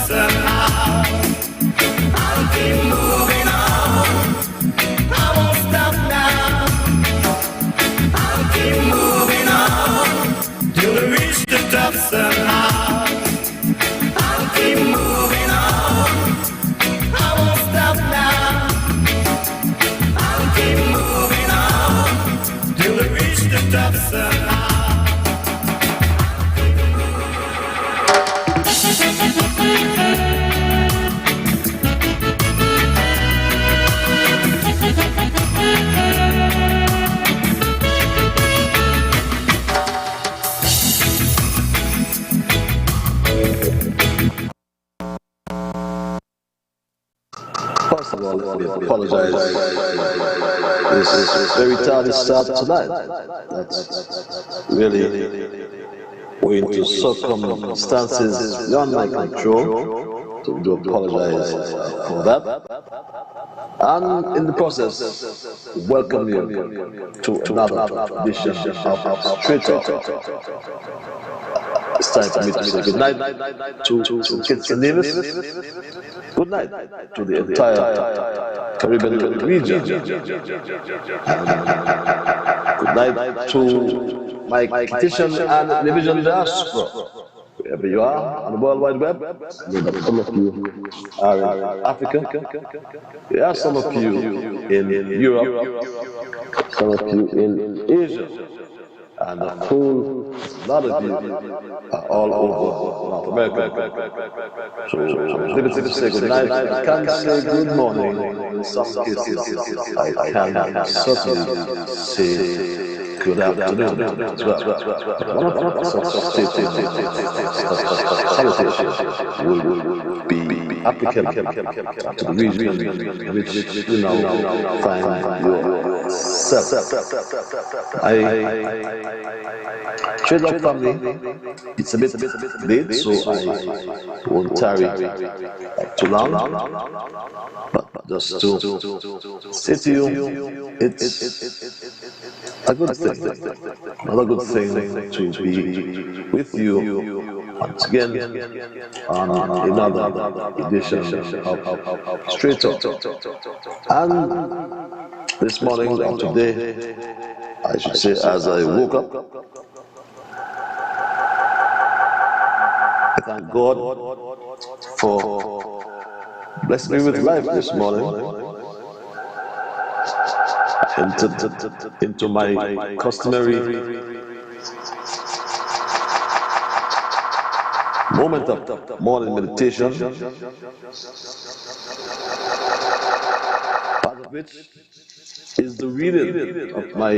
steps and I'll keep moving on. I won't stop now. I'll keep moving on till I reach the top somehow. I'll keep moving on. I won't stop now. I'll keep moving on till I reach the top somehow. First of all, let me apologize. This is very tardy start tonight. That's really owing to circumstances beyond my control. So we do apologize for that. And in the process, welcome you to another edition of Straight Talk. It's time for me to say good night to kids in Nevis. Good night to the entire Caribbean region. Good night to my Kitchen and Division diaspora. Wherever you are on the World Wide Web, some of you are in Africa, there are some of you in Europe, some of you in Asia, and a whole lot of you are all over North America. So I'm limited to say good night. I can't say good morning. In some cases, I can certainly say good afternoon as well. One of the salutation will be applicable to the region in which you now find yourself. Straight Up family, it's a bit late, so I won't tarry too long. But just to say to you, it's a good thing, another good thing to be with you once again on another edition of Straight Up. And this morning or today, I should say, as I woke up, I thank God for blessing me with life this morning. Into my customary moment of morning meditation, part of which is the reading of my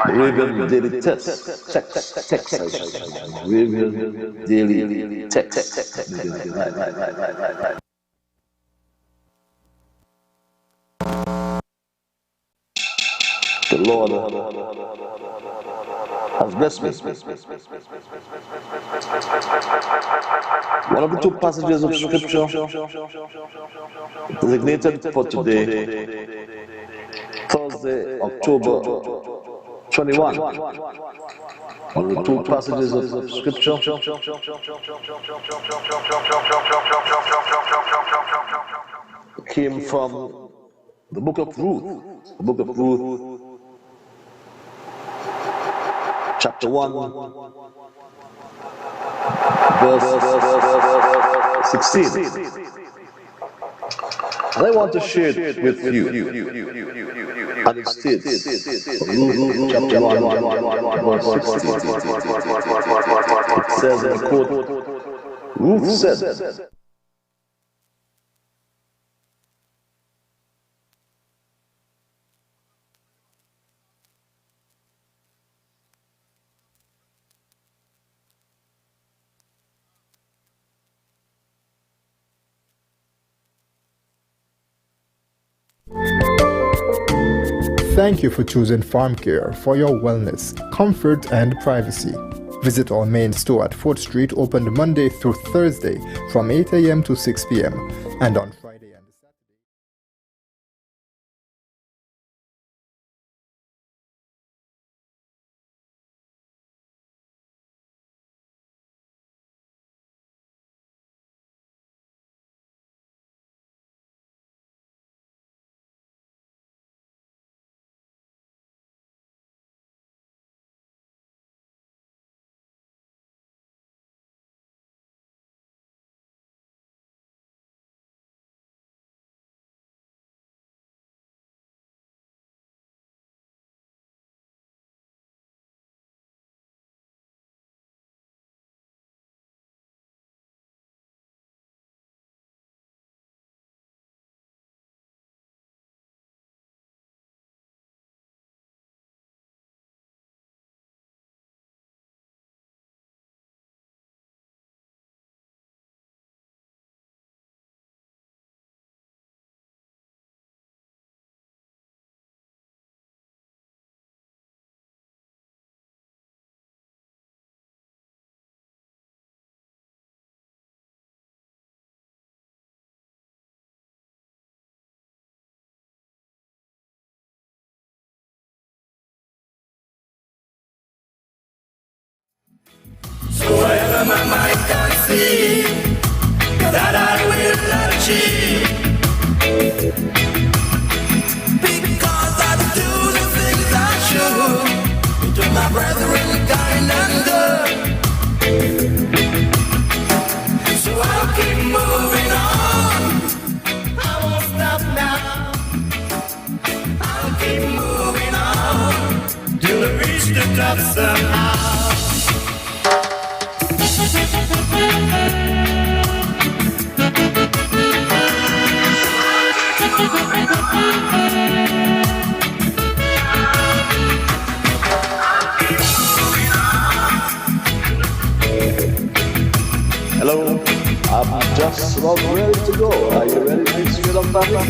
Arabian daily text. Arabian daily text. The Lord has blessed me. One of the two passages of Scripture designated for today, Thursday, October 21. One of the two passages of Scripture came from the book of Ruth. The book of Ruth, chapter 1, verse 16. And I want to share it with you. And it states, Ruth chapter 1, verse 16. It says, and I quote, Ruth said, Thank you for choosing Farm Care for your wellness, comfort, and privacy. Visit our main store at 4th Street, open Monday through Thursday from 8 a.m. to 6 p.m. and on Friday. my mind can see that I will achieve, because I do the things I should to my brethren, kind and good. So I'll keep moving on, I won't stop now. I'll keep moving on till I reach the top somehow. Hello, I'm just about ready to go. Are you ready, Mr. Freedom Family?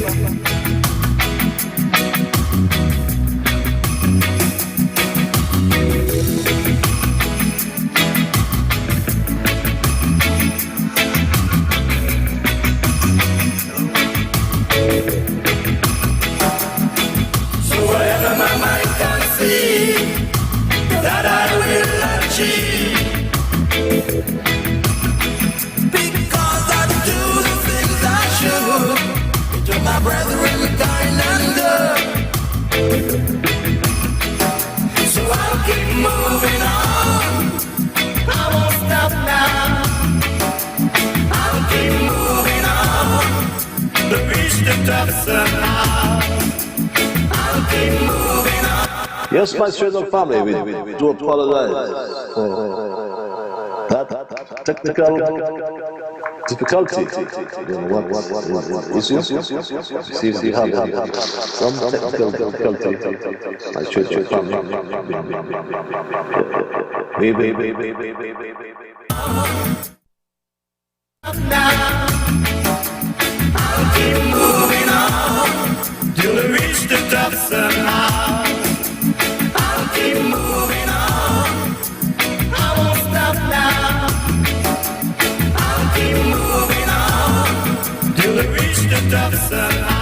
So whatever my mind can see that I will achieve, because I do the things I should to my brethren, kind and good. So I'll keep moving on, I won't stop now. I'll keep moving on to reach the top somehow. I'll keep moving on. Yes, my Freedom Family, we do apologize for that technical difficulty. What issues? See if you have some technical difficulty. My Freedom Family. Now I'll keep moving on till I reach the top somehow. I'll keep moving on, I won't stop now. I'll keep moving on till I reach the top somehow.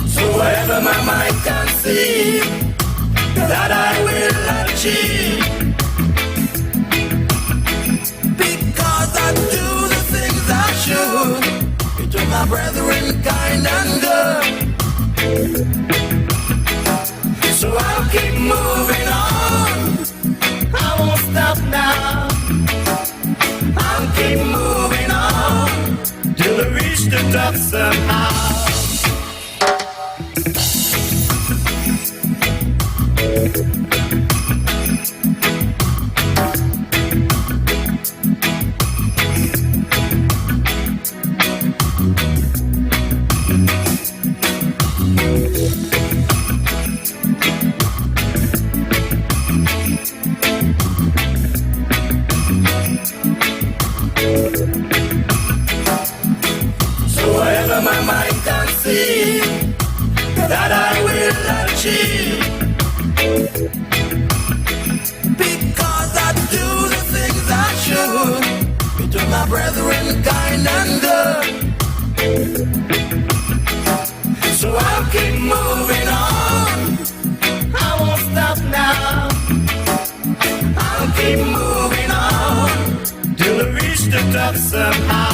So whatever my mind can see that I will achieve, because I do the things I should to my brethren, kind and good. So I'll keep moving on, I won't stop now. I'll keep moving on till I reach the top somehow. So whatever my mind can see that I will achieve, because I do the things I should to my brethren, kind and good. So I'll keep moving on, I won't stop now. I'll keep moving on till I reach the top somehow.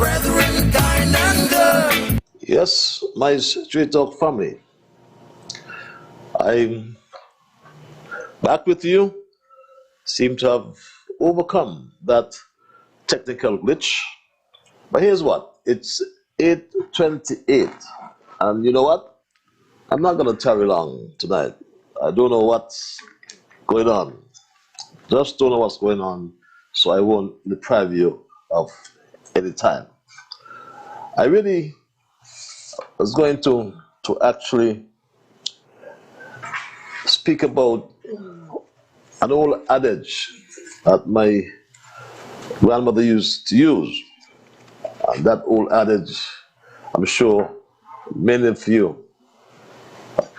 brethren, kind and good. Yes, my Straight Talk family, I'm back with you. Seem to have overcome that technical glitch. But here's what, it's 8:28. And you know what? I'm not gonna tarry long tonight. I don't know what's going on. Just don't know what's going on, so I won't deprive you of any time. I really was going to actually speak about an old adage that my grandmother used to use. And that old adage, I'm sure many of you,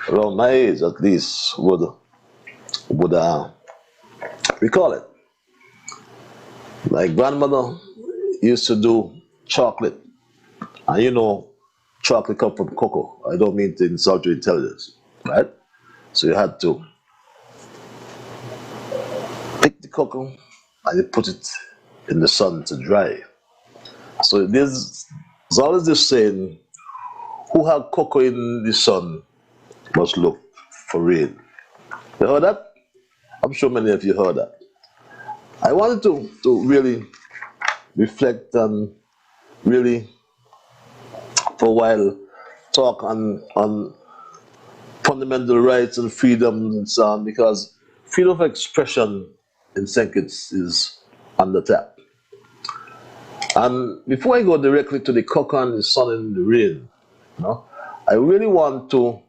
around my age at least, would recall it. My grandmother used to do chocolate. And you know, chocolate comes from cocoa. I don't mean to insult your intelligence, right? So you had to pick the cocoa and you put it in the sun to dry. So there's always this saying, who had cocoa in the sun must look for rain. You heard that? I'm sure many of you heard that. I wanted to really reflect and really, for a while, talk on fundamental rights and freedoms and so on, because freedom of expression in St. Kitts is under attack. And before I go directly to the cocoa and the sun and the rain, you know, I really want to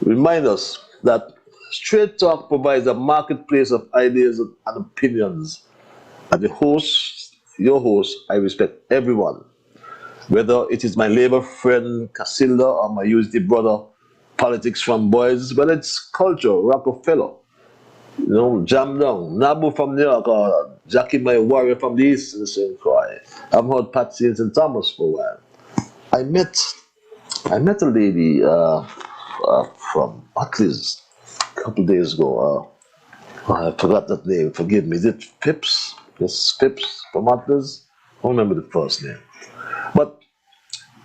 remind us that Straight Talk provides a marketplace of ideas and opinions. And the host, your host, I respect everyone. Whether it is my labor friend Casilda or my USD brother, politics from boys, whether it's culture, Rockefeller, you know, Jam Down, Nabu from New York, or Jackie my warrior from the East, and St. Croix. I've heard Patsy and St. Thomas for a while. I met a lady from Atlas a couple of days ago. I forgot that name. Forgive me. Is it Phipps? Yes, Phipps from Atlas. I don't remember the first name. But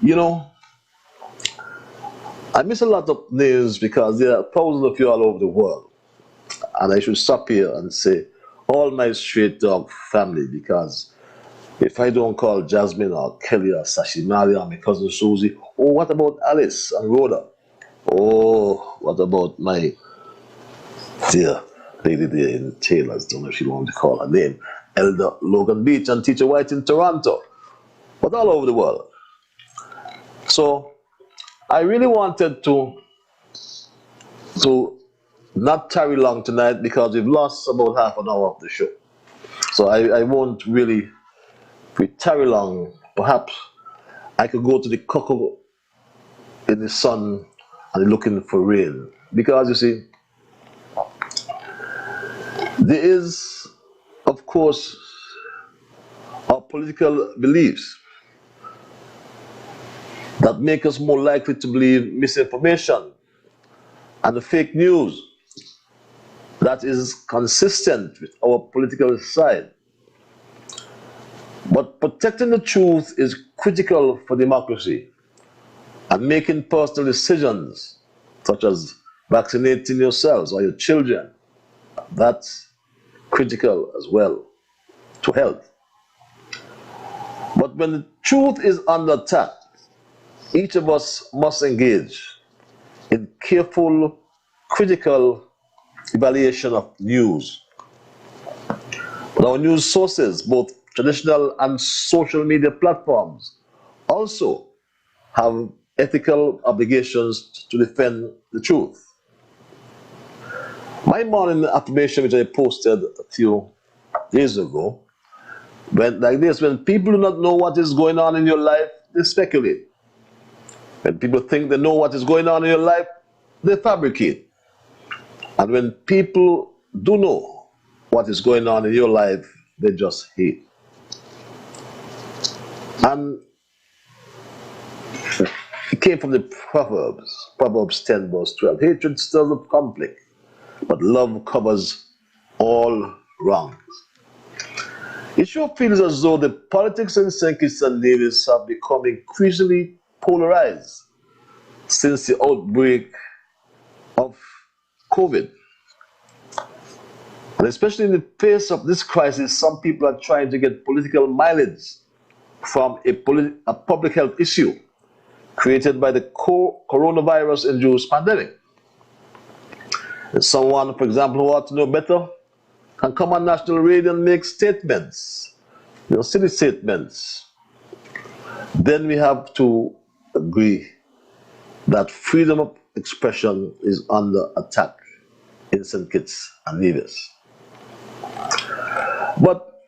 you know, I miss a lot of names because there are thousands of you all over the world, and I should stop here and say all my Straight Talk family, because if I don't call Jasmine or Kelly or Sashimali or my cousin Susie, oh, what about Alice and Rhoda? Oh, what about my dear lady there in Taylor's? Don't know if you want to call her name. Elder Logan Beach and Teacher White in Toronto, but all over the world. So I really wanted to not tarry long tonight because we've lost about half an hour of the show. So I won't really tarry long. Perhaps I could go to the cocoa in the sun and looking for rain. Because you see, there is, of course, our political beliefs that make us more likely to believe misinformation and the fake news that is consistent with our political side. But protecting the truth is critical for democracy, and making personal decisions, such as vaccinating yourselves or your children, that's critical as well to health. But when the truth is under attack, each of us must engage in careful, critical evaluation of news. But our news sources, both traditional and social media platforms, also have ethical obligations to defend the truth. My morning affirmation, which I posted a few days ago, went like this: when people do not know what is going on in your life, they speculate. When people think they know what is going on in your life, they fabricate. And when people do know what is going on in your life, they just hate. And it came from the Proverbs 10 verse 12. Hatred stirs up conflict, but love covers all wrongs. It sure feels as though the politics in St. Kitts and Nevis have become increasingly polarized since the outbreak of COVID. And especially in the face of this crisis, some people are trying to get political mileage from a public health issue created by the coronavirus-induced pandemic. And someone, for example, who ought to know better, can come on national radio and make statements, silly statements. Then we have to agree that freedom of expression is under attack in St. Kitts and Nevis. But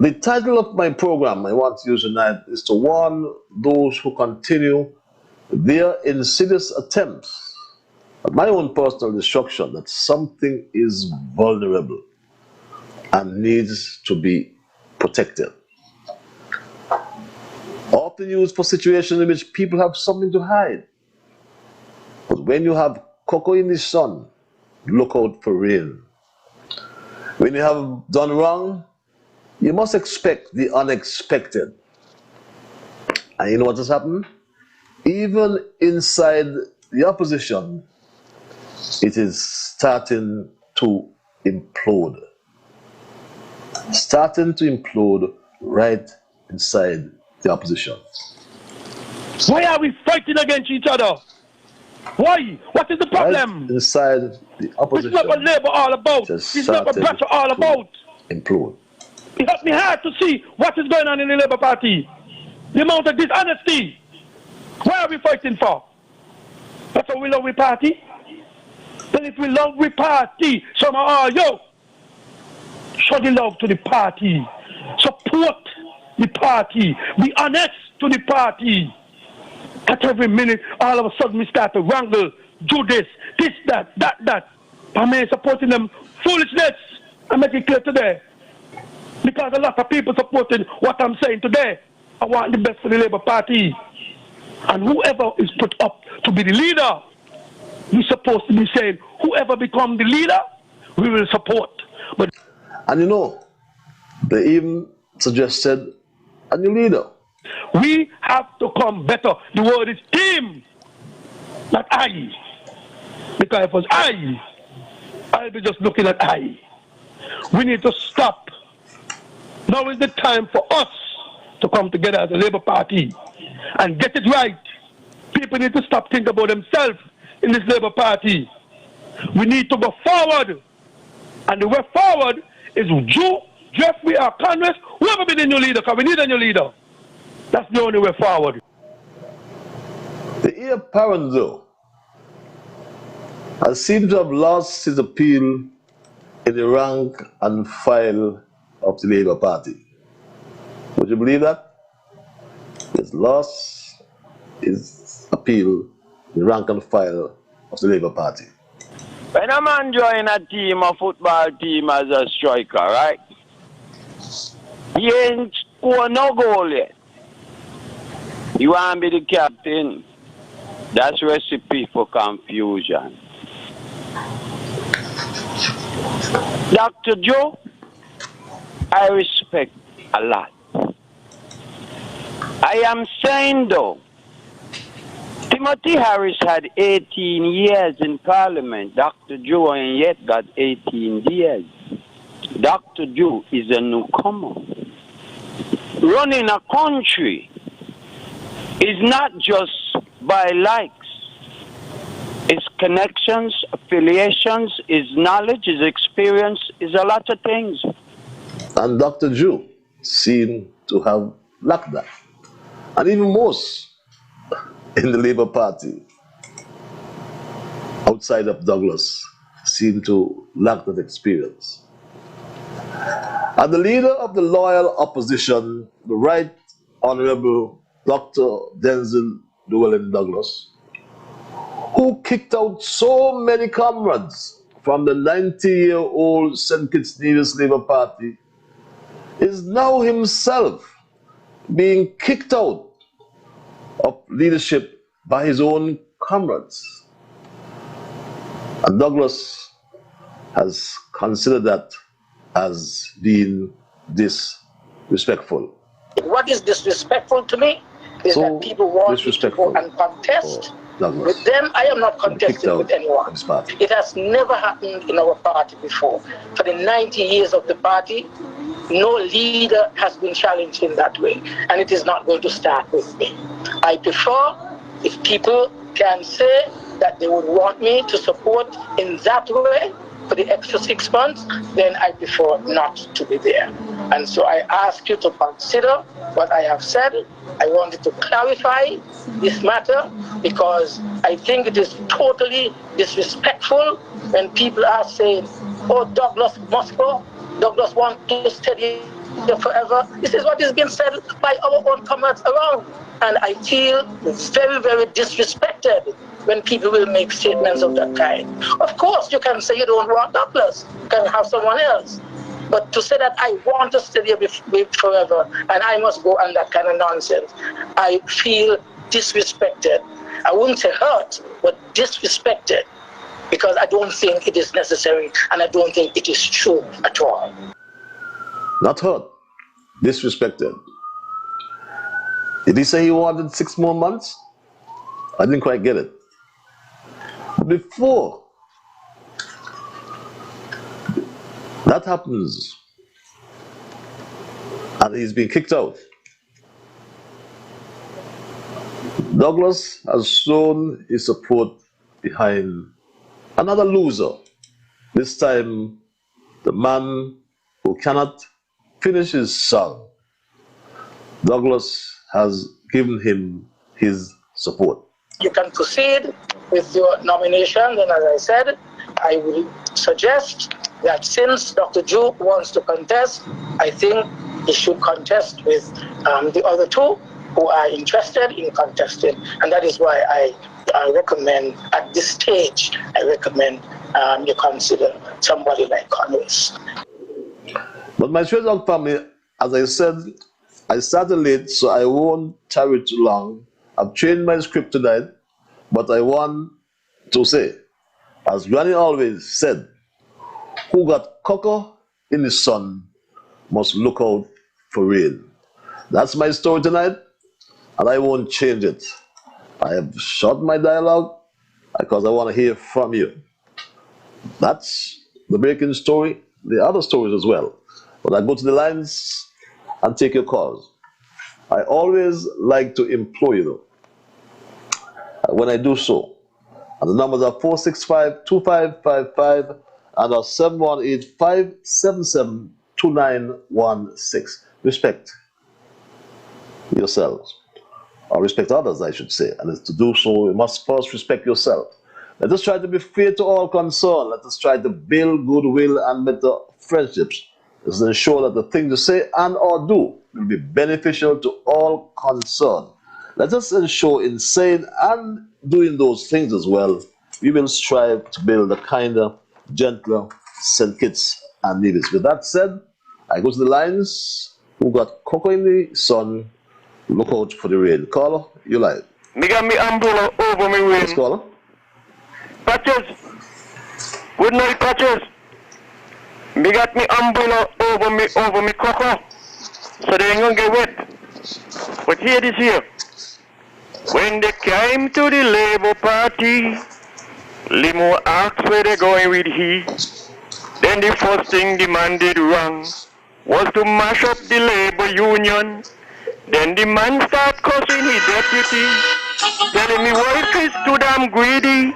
the title of my program I want to use tonight is to warn those who continue their insidious attempts at my own personal destruction that something is vulnerable and needs to be protected. Often used for situations in which people have something to hide. But when you have cocoa in the sun, look out for rain. When you have done wrong, you must expect the unexpected. And you know what has happened? Even inside the opposition, it is starting to implode. Starting to implode right inside the opposition. Why are we fighting against each other? Why? What is the problem? Right inside the opposition. This is not what Labour all about. This is not what Bratcher all about. Implode. It hurt me hard to see what is going on in the Labour Party. The amount of dishonesty. Why are we fighting for? That's what we love with party. Then if we love with party, somehow, show the love to the party. Support the party. Be honest to the party. At every minute, all of a sudden we start to wrangle, do this, that. I mean, supporting them foolishness. I make it clear today. Because a lot of people supporting what I'm saying today. I want the best for the Labour Party. And whoever is put up to be the leader, we're supposed to be saying, whoever becomes the leader, we will support. But and you know, they even suggested a new leader. We have to come better. The word is team, not I. Because if it was I'll be just looking at I. We need to stop. Now is the time for us to come together as a Labour Party and get it right. People need to stop thinking about themselves in this Labour Party. We need to go forward. And the way forward is Joe, Jeffrey, or Congress, whoever be the new leader, because we need a new leader. That's the only way forward. The heir apparent, though, has seemed to have lost his appeal in the rank and file of the Labour Party. Would you believe that? He has lost his appeal in the rank and file of the Labour Party. When a man join a team, a football team as a striker, right? He ain't scored no goal yet. You want to be the captain? That's recipe for confusion. Dr. Joe, I respect a lot. I am saying though, Timothy Harris had 18 years in Parliament. Dr. Joe ain't yet got 18 years. Dr. Joe is a newcomer. Running a country is not just by likes. It's connections, affiliations, is knowledge, is experience, is a lot of things. And Dr. Joe seemed to have lacked that. And even most in the Labour Party, outside of Douglas, seem to lack that experience. And the leader of the loyal opposition, the Right Honourable Dr. Denzel Llewellyn Douglas, who kicked out so many comrades from the 90-year-old St. Kitts Nevis Labour Party, is now himself being kicked out of leadership by his own comrades. And Douglas has considered that has been disrespectful. What is disrespectful to me is So that people want me to go and contest. With them, I am not contesting with anyone. It has never happened in our party before. For the 90 years of the party, no leader has been challenged in that way. And it is not going to start with me. I prefer if people can say that they would want me to support in that way for the extra 6 months, then I prefer not to be there. And so I ask you to consider what I have said. I wanted to clarify this matter because I think it is totally disrespectful when people are saying, oh, Douglas must go. Douglas wants to stay here forever. This is what is being said by our own comrades around. And I feel very, very disrespected when people will make statements of that kind. Of course, you can say you don't want Douglas. You can have someone else. But to say that I want to stay here forever and I must go on that kind of nonsense, I feel disrespected. I wouldn't say hurt, but disrespected, because I don't think it is necessary and I don't think it is true at all. Not hurt, disrespected. Did he say he wanted 6 more months? I didn't quite get it. Before that happens and he's been kicked out, Douglas has shown his support behind another loser. This time, the man who cannot finish his song. Douglas has given him his support. You can proceed with your nomination, and as I said, I will suggest that since Dr. Jew wants to contest, I think he should contest with the other two who are interested in contesting. And that is why I recommend, at this stage, you consider somebody like Congress. But my straight dog family, as I said, I started late, so I won't tarry too long. I've changed my script tonight, but I want to say, as Granny always said, who got cocoa in the sun must look out for rain. That's my story tonight, and I won't change it. I have short my dialogue because I want to hear from you. That's the breaking story, the other stories as well. But I go to the lines and take your calls. I always like to implore you though, when I do so. And the numbers are 465-2555 and are 718-577-2916. Respect yourselves, or respect others, I should say. And to do so, you must first respect yourself. Let us try to be fair to all concerned. Let us try to build goodwill and better friendships. Let us ensure that the things you say and or do will be beneficial to all concerned. Let us ensure in saying and doing those things as well, we will strive to build a kinder, gentler St. Kitts and Nevis. With that said, I go to the lines. Who got cocoa in the sun? Look out for the rain. Caller, you live. Me got me umbrella over me rain. Yes, caller. Patches. Good night, Patches. Me got me umbrella over me cocoa. So they ain't gonna get wet. But here this here. When they came to the Labour Party, Limo asked where they going with he. Then the first thing the man did wrong was to mash up the Labour Union. Then the man start cussing his deputy, telling me wife is too damn greedy.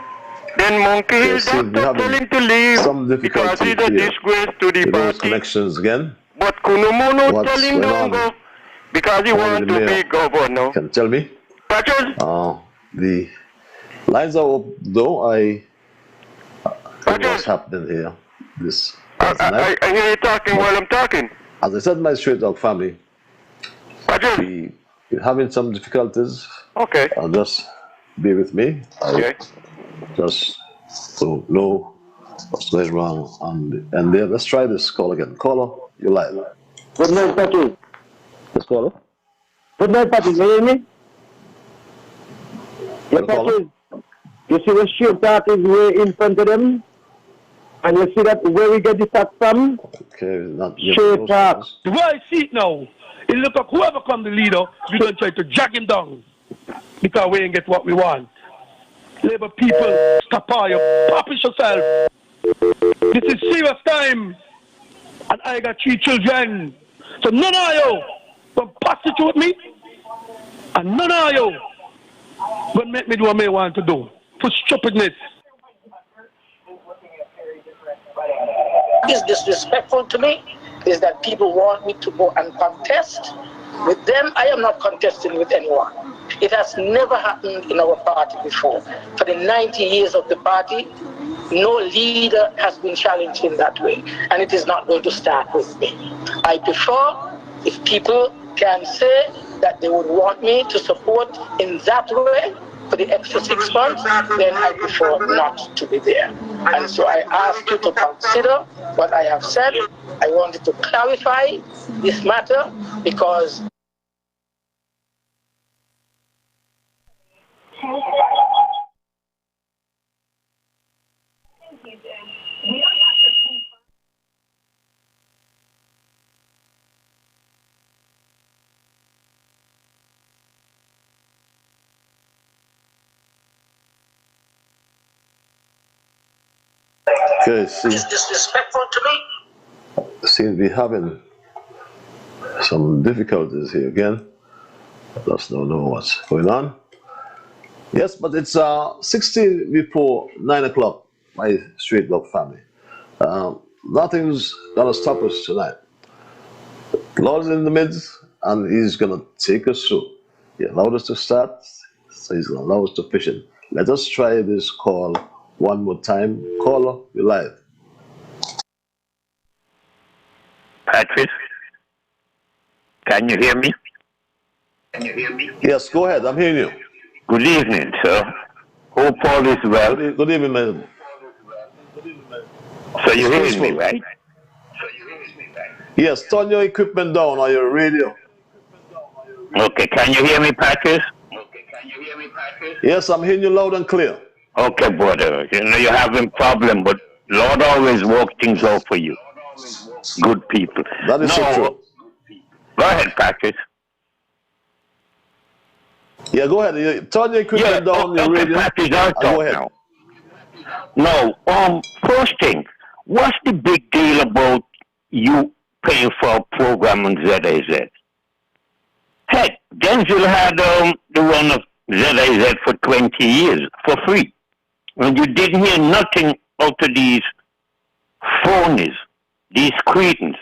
Then Monkey Hill doctor tell him to leave because he's a disgrace to the party. Connections again. But Kunumuno tell him don't go because he wants to be governor. Can you tell me? Patches? The lines are up though. I don't know what's happening here. I hear you talking while I'm talking. As I said, my straight dog family, we're having some difficulties. Okay. Just be with me. Okay. Just to know what's going wrong. And then let's try this call again. Caller, you're live. Good night, Patrick. Yes, caller. Good night, Patrick. You hear me? Yes, caller. You see the sheep that is way in front of them? And you see that where we get this act from? Okay, not Straight talk. The way I see it now, it look like whoever come the leader, we're going to try to drag him down because we ain't get what we want. Labour people, stop all you publish yourself. This is serious time. And I got 3 children. So none of you will prostitute me. And none of you will make me do what I want to do. For stupidness. What is disrespectful to me is that people want me to go and contest. With them, I am not contesting with anyone. It has never happened in our party before. For the 90 years of the party, no leader has been challenged in that way. And it is not going to start with me. I prefer if people can say that they would want me to support in that way for the extra 6 months, then I prefer not to be there. And so I ask you to consider what I have said. I wanted to clarify this matter because Okay, see, it's disrespectful to me. seem to be having some difficulties here again. Just don't know what's going on. Yes, but it's 16 before 9 o'clock, my Straight Block family. Nothing's gonna stop us tonight. Lord's in the midst, and He's gonna take us through. He allowed us to start, so He's gonna allow us to finish it. Let us try this call one more time. Caller, you're live. Patrick, can you hear me? Yes, go ahead. I'm hearing you. Good evening, sir. Hope all is well. Good evening, man. So you're hearing me, right? Yes, turn your equipment down on your radio. Okay, can you hear me, Patrick? Yes, I'm hearing you loud and clear. Okay, brother. You know you're having problem, but Lord always work things out for you. Good people. That is so true. Go ahead, Patrick. Yeah, go ahead. Turn your equipment down on your radio. Patrick, I'll talk go ahead. now. No, first thing, what's the big deal about you paying for a program on ZIZ? Heck, Denzel had the run of ZIZ for 20 years for free. And you didn't hear nothing out of these phonies, these cretins.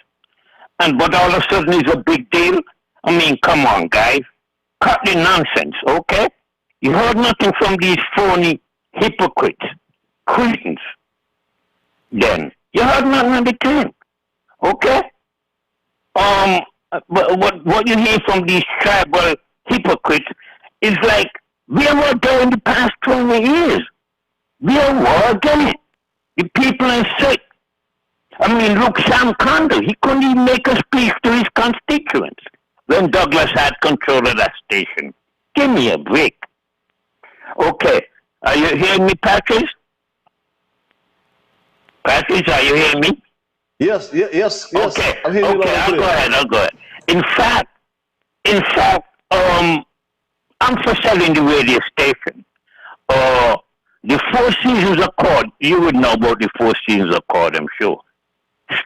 But all of a sudden it's a big deal? I mean, come on, guys. Cut the nonsense, okay? You heard nothing from these phony hypocrites, cretins. Then you heard nothing of the thing, okay? What you hear from these tribal hypocrites is like we were there in the past 20 years. We are again. The people are sick. I mean, look, Sam Condell, he couldn't even make a speech to his constituents when Douglas had control of that station. Give me a break. Okay, are you hearing me, Patrice? Patrice, are you hearing me? Yes. Okay, I'm hearing you loud and I'll clear. go ahead. In fact, I'm for selling the radio station. The Four Seasons Accord, you would know about the Four Seasons Accord, I'm sure,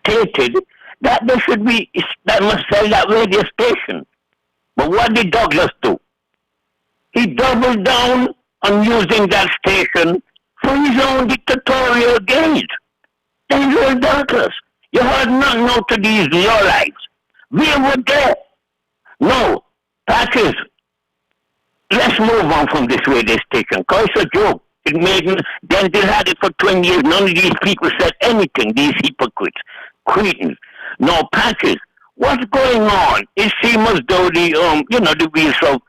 stated that that must sell that radio station. But what did Douglas do? He doubled down on using that station for his own dictatorial gains. Daniel Douglas, you heard nothing out of these lowlifes. We were there. No, Patrick, let's move on from this radio station, because it's a joke. It made Denzel had it for 20 years. None of these people said anything, these hypocrites, cretins. No, Patrick, what's going on? It seems as though the wheels of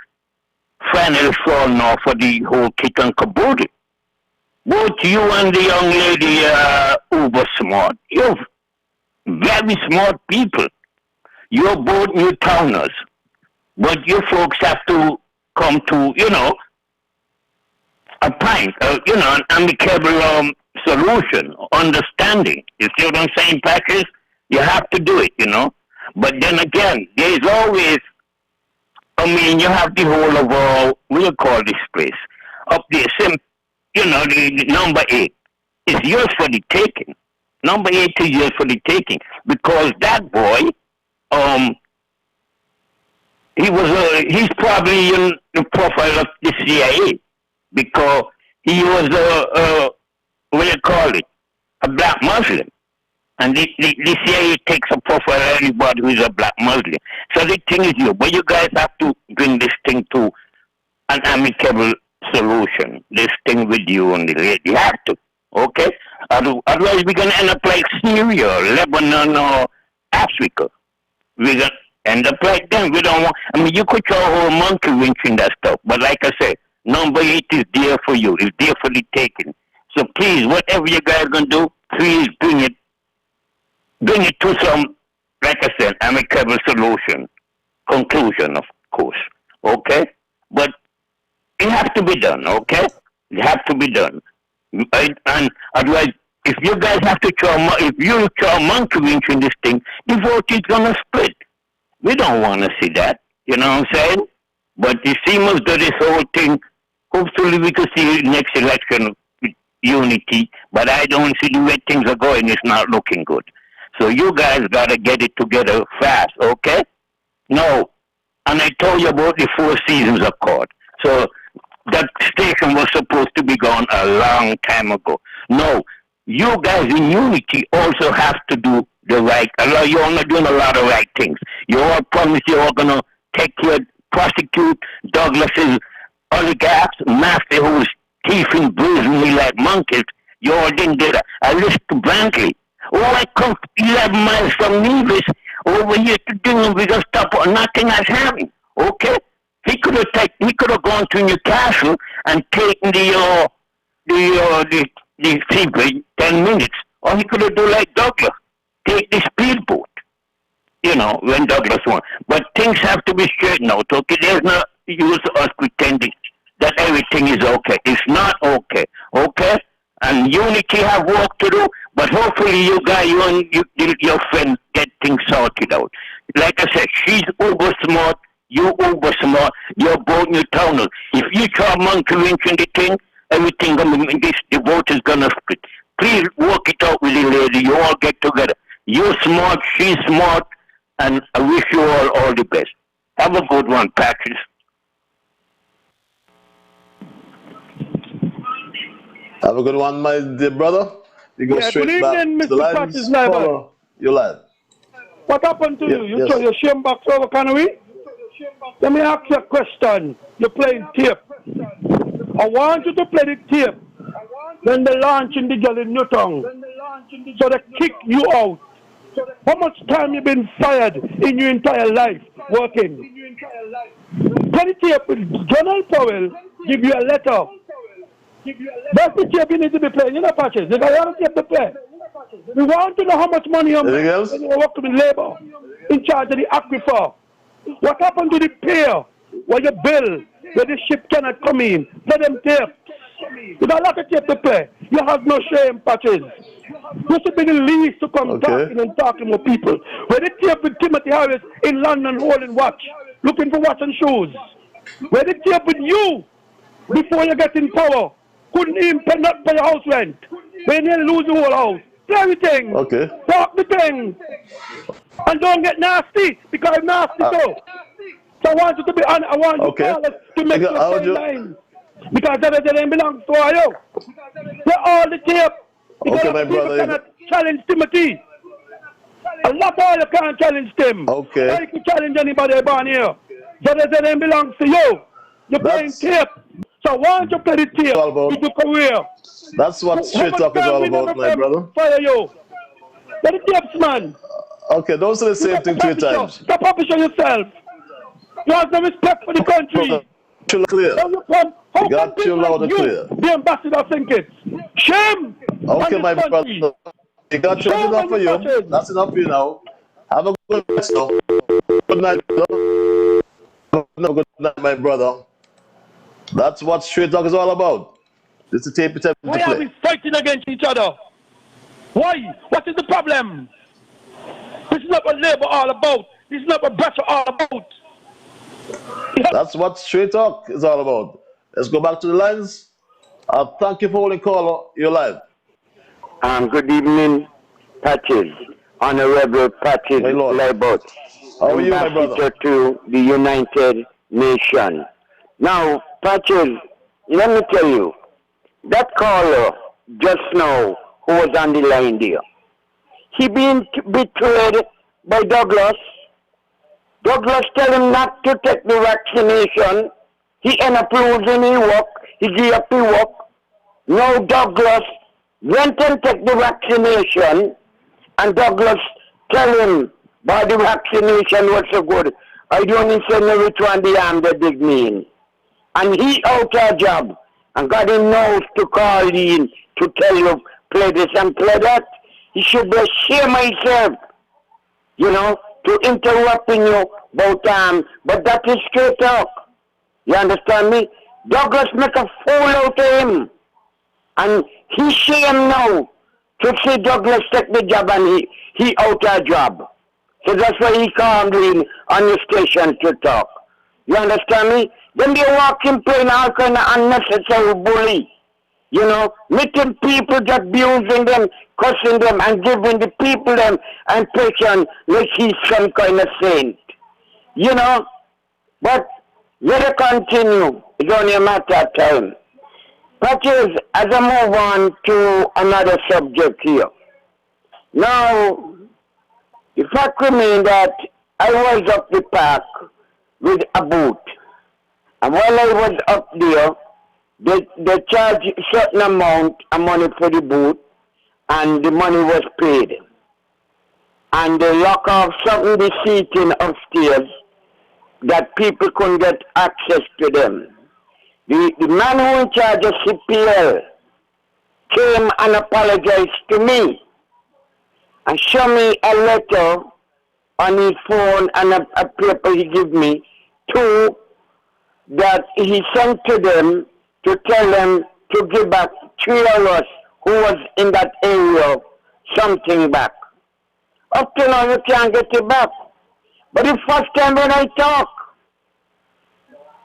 finally falling off for the whole kit and caboodle. Both you and the young lady uber smart. You're very smart people. You're both Newtowners. But you folks have to come to, a pint, an amicable solution, understanding. You see what I'm saying, Patrick? You have to do it, you know. But then again, there's always, I mean, you have the whole of all, we'll call this place, up there, you know, the number 8 is yours for the taking. Number 8 is yours for the taking. Because that boy, he's probably in the profile of the CIA. Because he was what do you call it, a black Muslim. And the CIA takes a profile of anybody who is a black Muslim. So the thing is but you guys have to bring this thing to an amicable solution. This thing with you and the lady. You have to, okay? Otherwise we're going to end up like Syria, Lebanon, or Africa. We're going to end up like them. We don't want, I mean, you could throw a whole monkey wrench in that stuff. But like I said, number 8 is there for you. It's there for the taking. So please, whatever you guys going to do, please bring it to some, like I said, amicable solution, conclusion, of course, okay? But it has to be done, okay? It has to be done. And otherwise, if you guys have to if you throw a monkey wrench in this thing, the vote is going to split. We don't want to see that, you know what I'm saying? But the seamers do this whole thing. Hopefully we could see next election with unity, but I don't see the way things are going. It's not looking good. So you guys got to get it together fast, okay? No. And I told you about the 4 Seasons Accord. So that station was supposed to be gone a long time ago. No. You guys in unity also have to do the right. You're not doing a lot of right things. You all promised you all going to prosecute Douglas's oligarchs, master who's thieving, bruising me like monkeys. You all didn't do that. I listened to Brantley. Oh, I come 11 miles from Nevis over here to do we just stop nothing has happened. Okay? He could have gone to Newcastle and taken the seabridge 10 minutes. Or he could have done like Douglas. Take the speedboat. You know, when Douglas won. But things have to be straightened out, okay? There's no use of us pretending that everything is okay. It's not okay. Okay? And unity have work to do, but hopefully you guys, you and your friend get things sorted out. Like I said, she's uber smart, you uber smart, you're both neutrals. If you try monkey wrench in the thing, everything the vote is gonna split. Please work it out with the lady, you all get together. You're smart, she's smart, and I wish you all the best. Have a good one, Patrick. Have a good one, my dear brother. You go straight back to the lines. Follow your line. What happened to you? You throw your shame box over Canary? Let me ask you a question. You're playing tape. I want you to play the tape. When they launch in the girl in Newtown, so they kick you out. How much time you been fired in your entire life working? Play the tape with Donald Powell, give you a letter. That's the tape you need to be playing, you know, Patches. If I want to tape to play, we want to know how much money you're making when you work with labor in charge of the aquifer. What happened to the pier where you bill, where the ship cannot come in? Let them tape. You got a lot of tape to play. You have no shame, Patches. You should be the least to come talking with people. Where the tape with Timothy Harris in London holding watch, looking for watch and shoes. Where the tape with you before you get in power. Couldn't even pay your house rent. When you lose the whole house. Do everything. Okay. Talk the thing. And don't get nasty, because I'm nasty too. So I want you to be honest. I want you to make your same line. Because everything belongs to you. They're all the tape. Because my brother. Cannot challenge Timothy. A lot of you can't challenge Tim. Okay. Why you can challenge anybody born here? So everything belongs to you. You're playing tape. So why don't you play the tape with your career? That's what straight talk is all about, my brother. Fire you. Play the tapes, man. Okay, don't say the same thing 3 times. Stop publishing yourself. You have no respect for the country. Clear. How got you loud and clear. The ambassador think it? Shame. Okay, my brother. You got you enough for you. That's enough for you now. Have a good night, now. Good night, brother. Good night, my brother. That's what straight talk is all about. This is tape to Why are play. we fighting against each other? Why? What is the problem? This is not what Labour all about. This is not what Bratcher all about. That's what straight talk is all about. Let's go back to the lines. Thank you for holding call. You're live. Good evening, Patches. Honorable Patches My lord. Liburd. How are you, my brother? Ambassador to the United Nations. Now, Patches, let me tell you, that caller just now who was on the line there, he been betrayed by Douglas. Douglas tell him not to take the vaccination. He end up losing his work. He give up his work. Now Douglas went and take the vaccination, and Douglas tell him, but the vaccination was so good. I don't even know which one the arm they dig me in. And he out of job. And got him nose to call in to tell you, play this and play that. He should be ashamed of himself, you know, to interrupting you about but that is straight talk. You understand me? Douglas make a fool out of him. And he shame now to see Douglas take the job and he out of job. So that's why he calmed in on the station to talk. You understand me? Then they walk in playing all kind of unnecessary bully. You know, meeting people, just abusing them, cussing them, and giving the people them impression like he's some kind of saint. You know? But let it continue. It's only a matter of time. Patches, as I move on to another subject here. Now, the fact remains that I was up the park with a boot. And while I was up there, they charged a certain amount of money for the boot, and the money was paid. And they lock off something the seating upstairs that people couldn't get access to them. The man who in charge of CPL came and apologized to me and showed me a letter on his phone and a paper he gave me to that he sent to them to tell them to give back 3 of us who was in that area something back. Up to now you can't get it back. But the first time when I talk,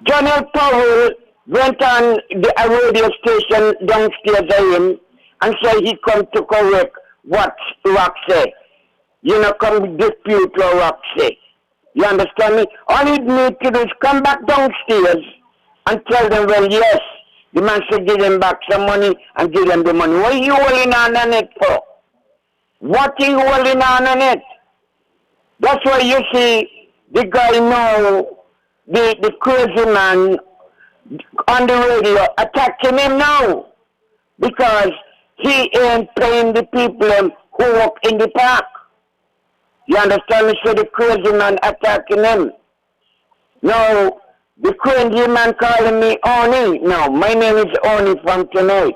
General Powell went on a radio station downstairs of him and said he come to correct what Rock said. You know, come dispute what Rock said. You understand me? All he need to do is come back downstairs and tell them, well, yes, the man should give them back some money and give them the money. What are you holding on it for? What are you holding on it? That's why you see the guy now, the crazy man on the radio attacking him now because he ain't paying the people who work in the park. You understand me? So the crazy man attacking him. Now, the crazy man calling me Oni. No, my name is Oni from tonight.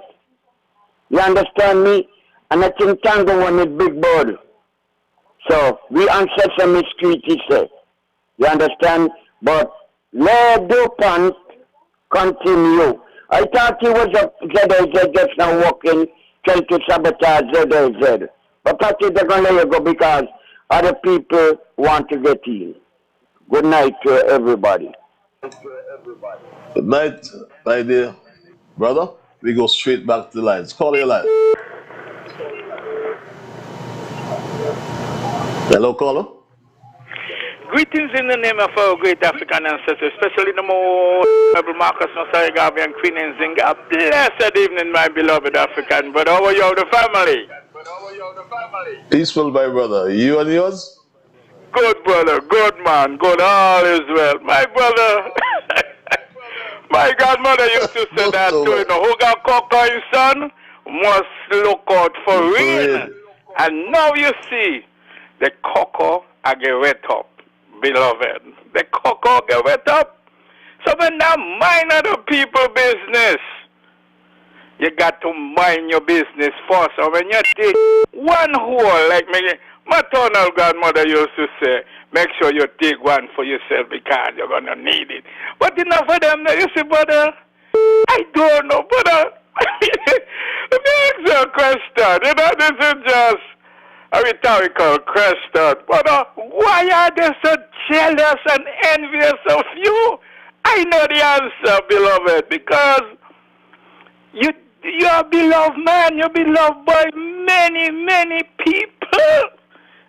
You understand me? And I think Tango one is Big Bird. So, we on Sesame Street, he said. You understand? But let DuPont continue. I thought he was up ZLZ just now walking, trying to sabotage ZLZ. But Patty, they're going to let you go because other people want to get in. Good night to everybody. Good night, my dear brother. We go straight back to the lines. Call your line. Hello, caller. Greetings in the name of our great African ancestors, especially the more Honorable Marcus Masai Garvey and Queen Nzinga. Blessed evening, my beloved African brother. How are you, the family? Peaceful, my brother. You and yours? Good, brother. Good, man. Good. All is well. My brother, my godmother used to say that too. You know, who got cocoa in son must look out for rain. And now you see the cocoa I get wet up, beloved. The cocoa get wet up. So when that mind other people business, you got to mind your business first. So when you take one hole, like my maternal grandmother used to say, make sure you take one for yourself because you're going to need it. But enough of them, you see, brother, I don't know, brother. Let me ask you a question. You know, this is just a rhetorical question. But why are they so jealous and envious of you? I know the answer, beloved, because you're a beloved man. You're beloved by many, many people.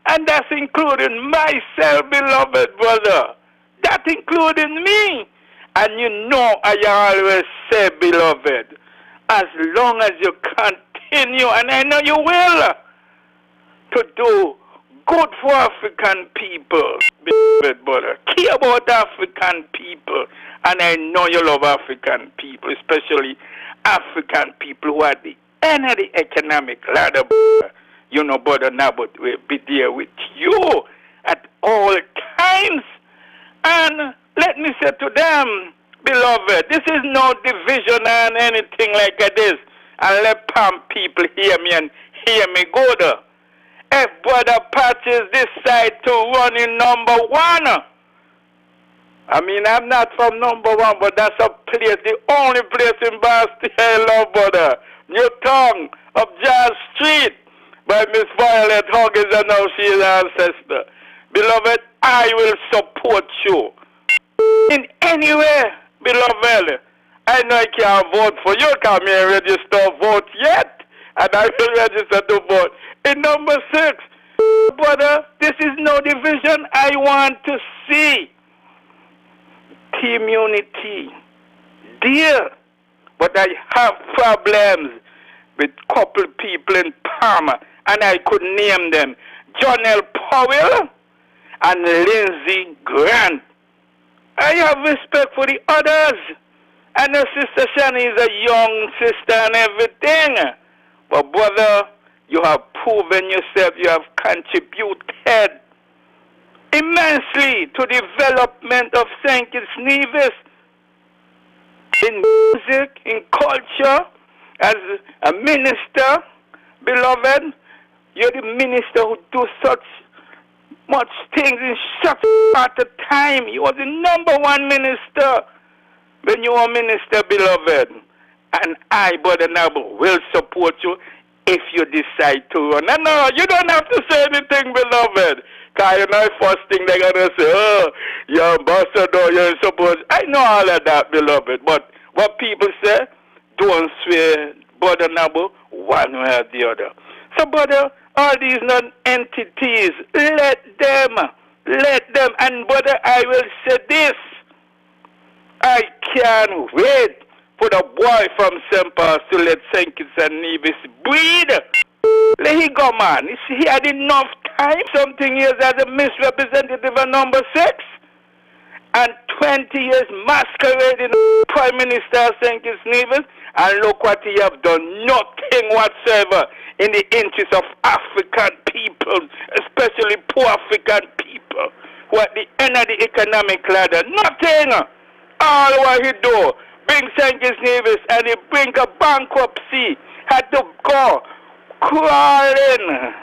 And that's including myself, beloved brother. That including me. And you know I always say, beloved, as long as you continue, and I know you will, to do good for African people, beloved brother. Care about African people. And I know you love African people, especially African people who are at the end of the economic ladder, brother. You know, brother Nabot will be there with you at all times. And let me say to them, beloved, this is no division and anything like this. And let Palm people hear me and hear me good. If brother Patches decide to run in number 1, I mean, I'm not from number 1, but that's a place, the only place in Bastille I love, brother. New Tongue of Jazz Street by Miss Violet Huggins, and now she is our ancestor. Beloved, I will support you in any way, beloved. I know I can't vote for you, because I ain't registered to vote yet, and I will register to vote in number 6. Brother, this is no division. I want to see team unity, dear. But I have problems with couple people in Palmer, and I could name them: John L. Powell and Lindsey Grant. I have respect for the others. I know Sister Shani is a young sister and everything. But brother, you have proven yourself, you have contributed immensely to the development of St. Kitts Nevis in music, in culture, as a minister, beloved. You're the minister who do such much things in such a short a time. You was the number 1 minister when you were minister, beloved. And I, Brother Nabo, will support you if you decide to run. And no, you don't have to say anything, beloved. Because you know, first thing they're going to say, oh, you're ambassador, you're supposed. I know all of that, beloved. But what people say, don't swear, Brother Nabo, one way or the other. So, brother, all these non-entities, let them. And, brother, I will say this. I can't wait for the boy from St. Paul's to let St. Kitts and Nevis breed. Let he go, man. He had enough time, something years as a misrepresentative of number 6, and 20 years masquerading Prime Minister of St. Kitts Nevis, and look what he have done. Nothing whatsoever in the interest of African people, especially poor African people, who are at the end of the economic ladder. Nothing. All what he do, bring St. Kitts Nevis, and he bring a bankruptcy, had to go crawling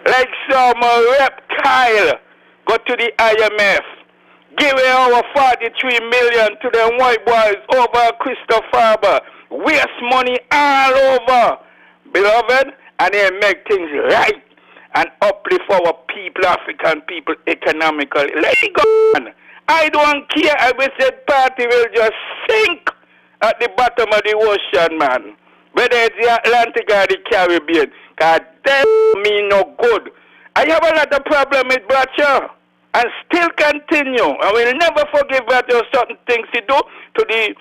like some reptile, go to the IMF, give away our 43 million to them white boys over Christopher Farber, waste money all over, beloved, and they make things right and uplift our people, African people, economically. Let it go on. I don't care. I wish that party will just sink at the bottom of the ocean, man. Whether it's the Atlantic or the Caribbean. Because that mean no good. I have a lot of problem with Bradshaw. And still continue. I will never forgive Bradshaw certain things he do to the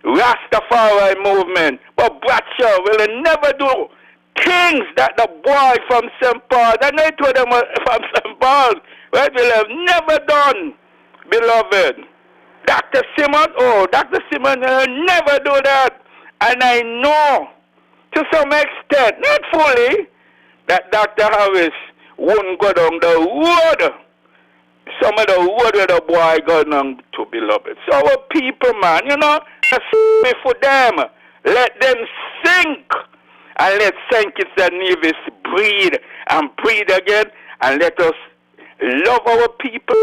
Rastafari movement. But Bradshaw will never do things that the boy from St. Paul, and I told them from St. Paul, right, will have never done. Beloved, Dr. Simmons, Dr. Simmons will never do that. And I know, to some extent, not fully, that Dr. Harris won't go down the road. Some of the road where the boy got on to, beloved. So our people, man, you know, just for them. Let them sink. And let St. Kitts and Nevis breathe and breathe again. And let us love our people,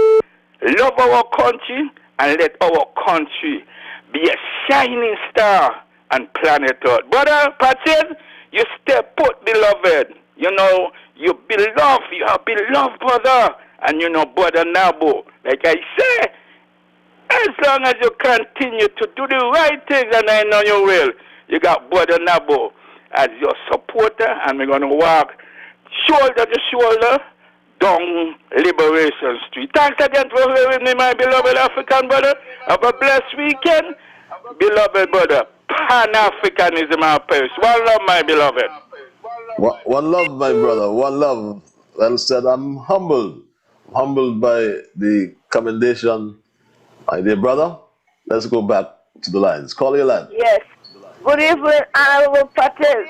love our country, and let our country be a shining star and plan it out. Brother Patches, you stay put, beloved. You know, you beloved, you are beloved, brother. And you know, brother Nabo, like I say, as long as you continue to do the right things, and I know you will, you got brother Nabo as your supporter, and we're going to walk shoulder to shoulder down Liberation Street. Thanks again for hearing me, my beloved African brother. Have a blessed weekend, beloved brother. Pan-Africanism and Paris. One love, my beloved. One love, my brother. One love. Well said. I'm humbled. Humbled by the commendation, my dear brother. Let's go back to the lines. Call your line. Yes. Good evening, Honorable Patel.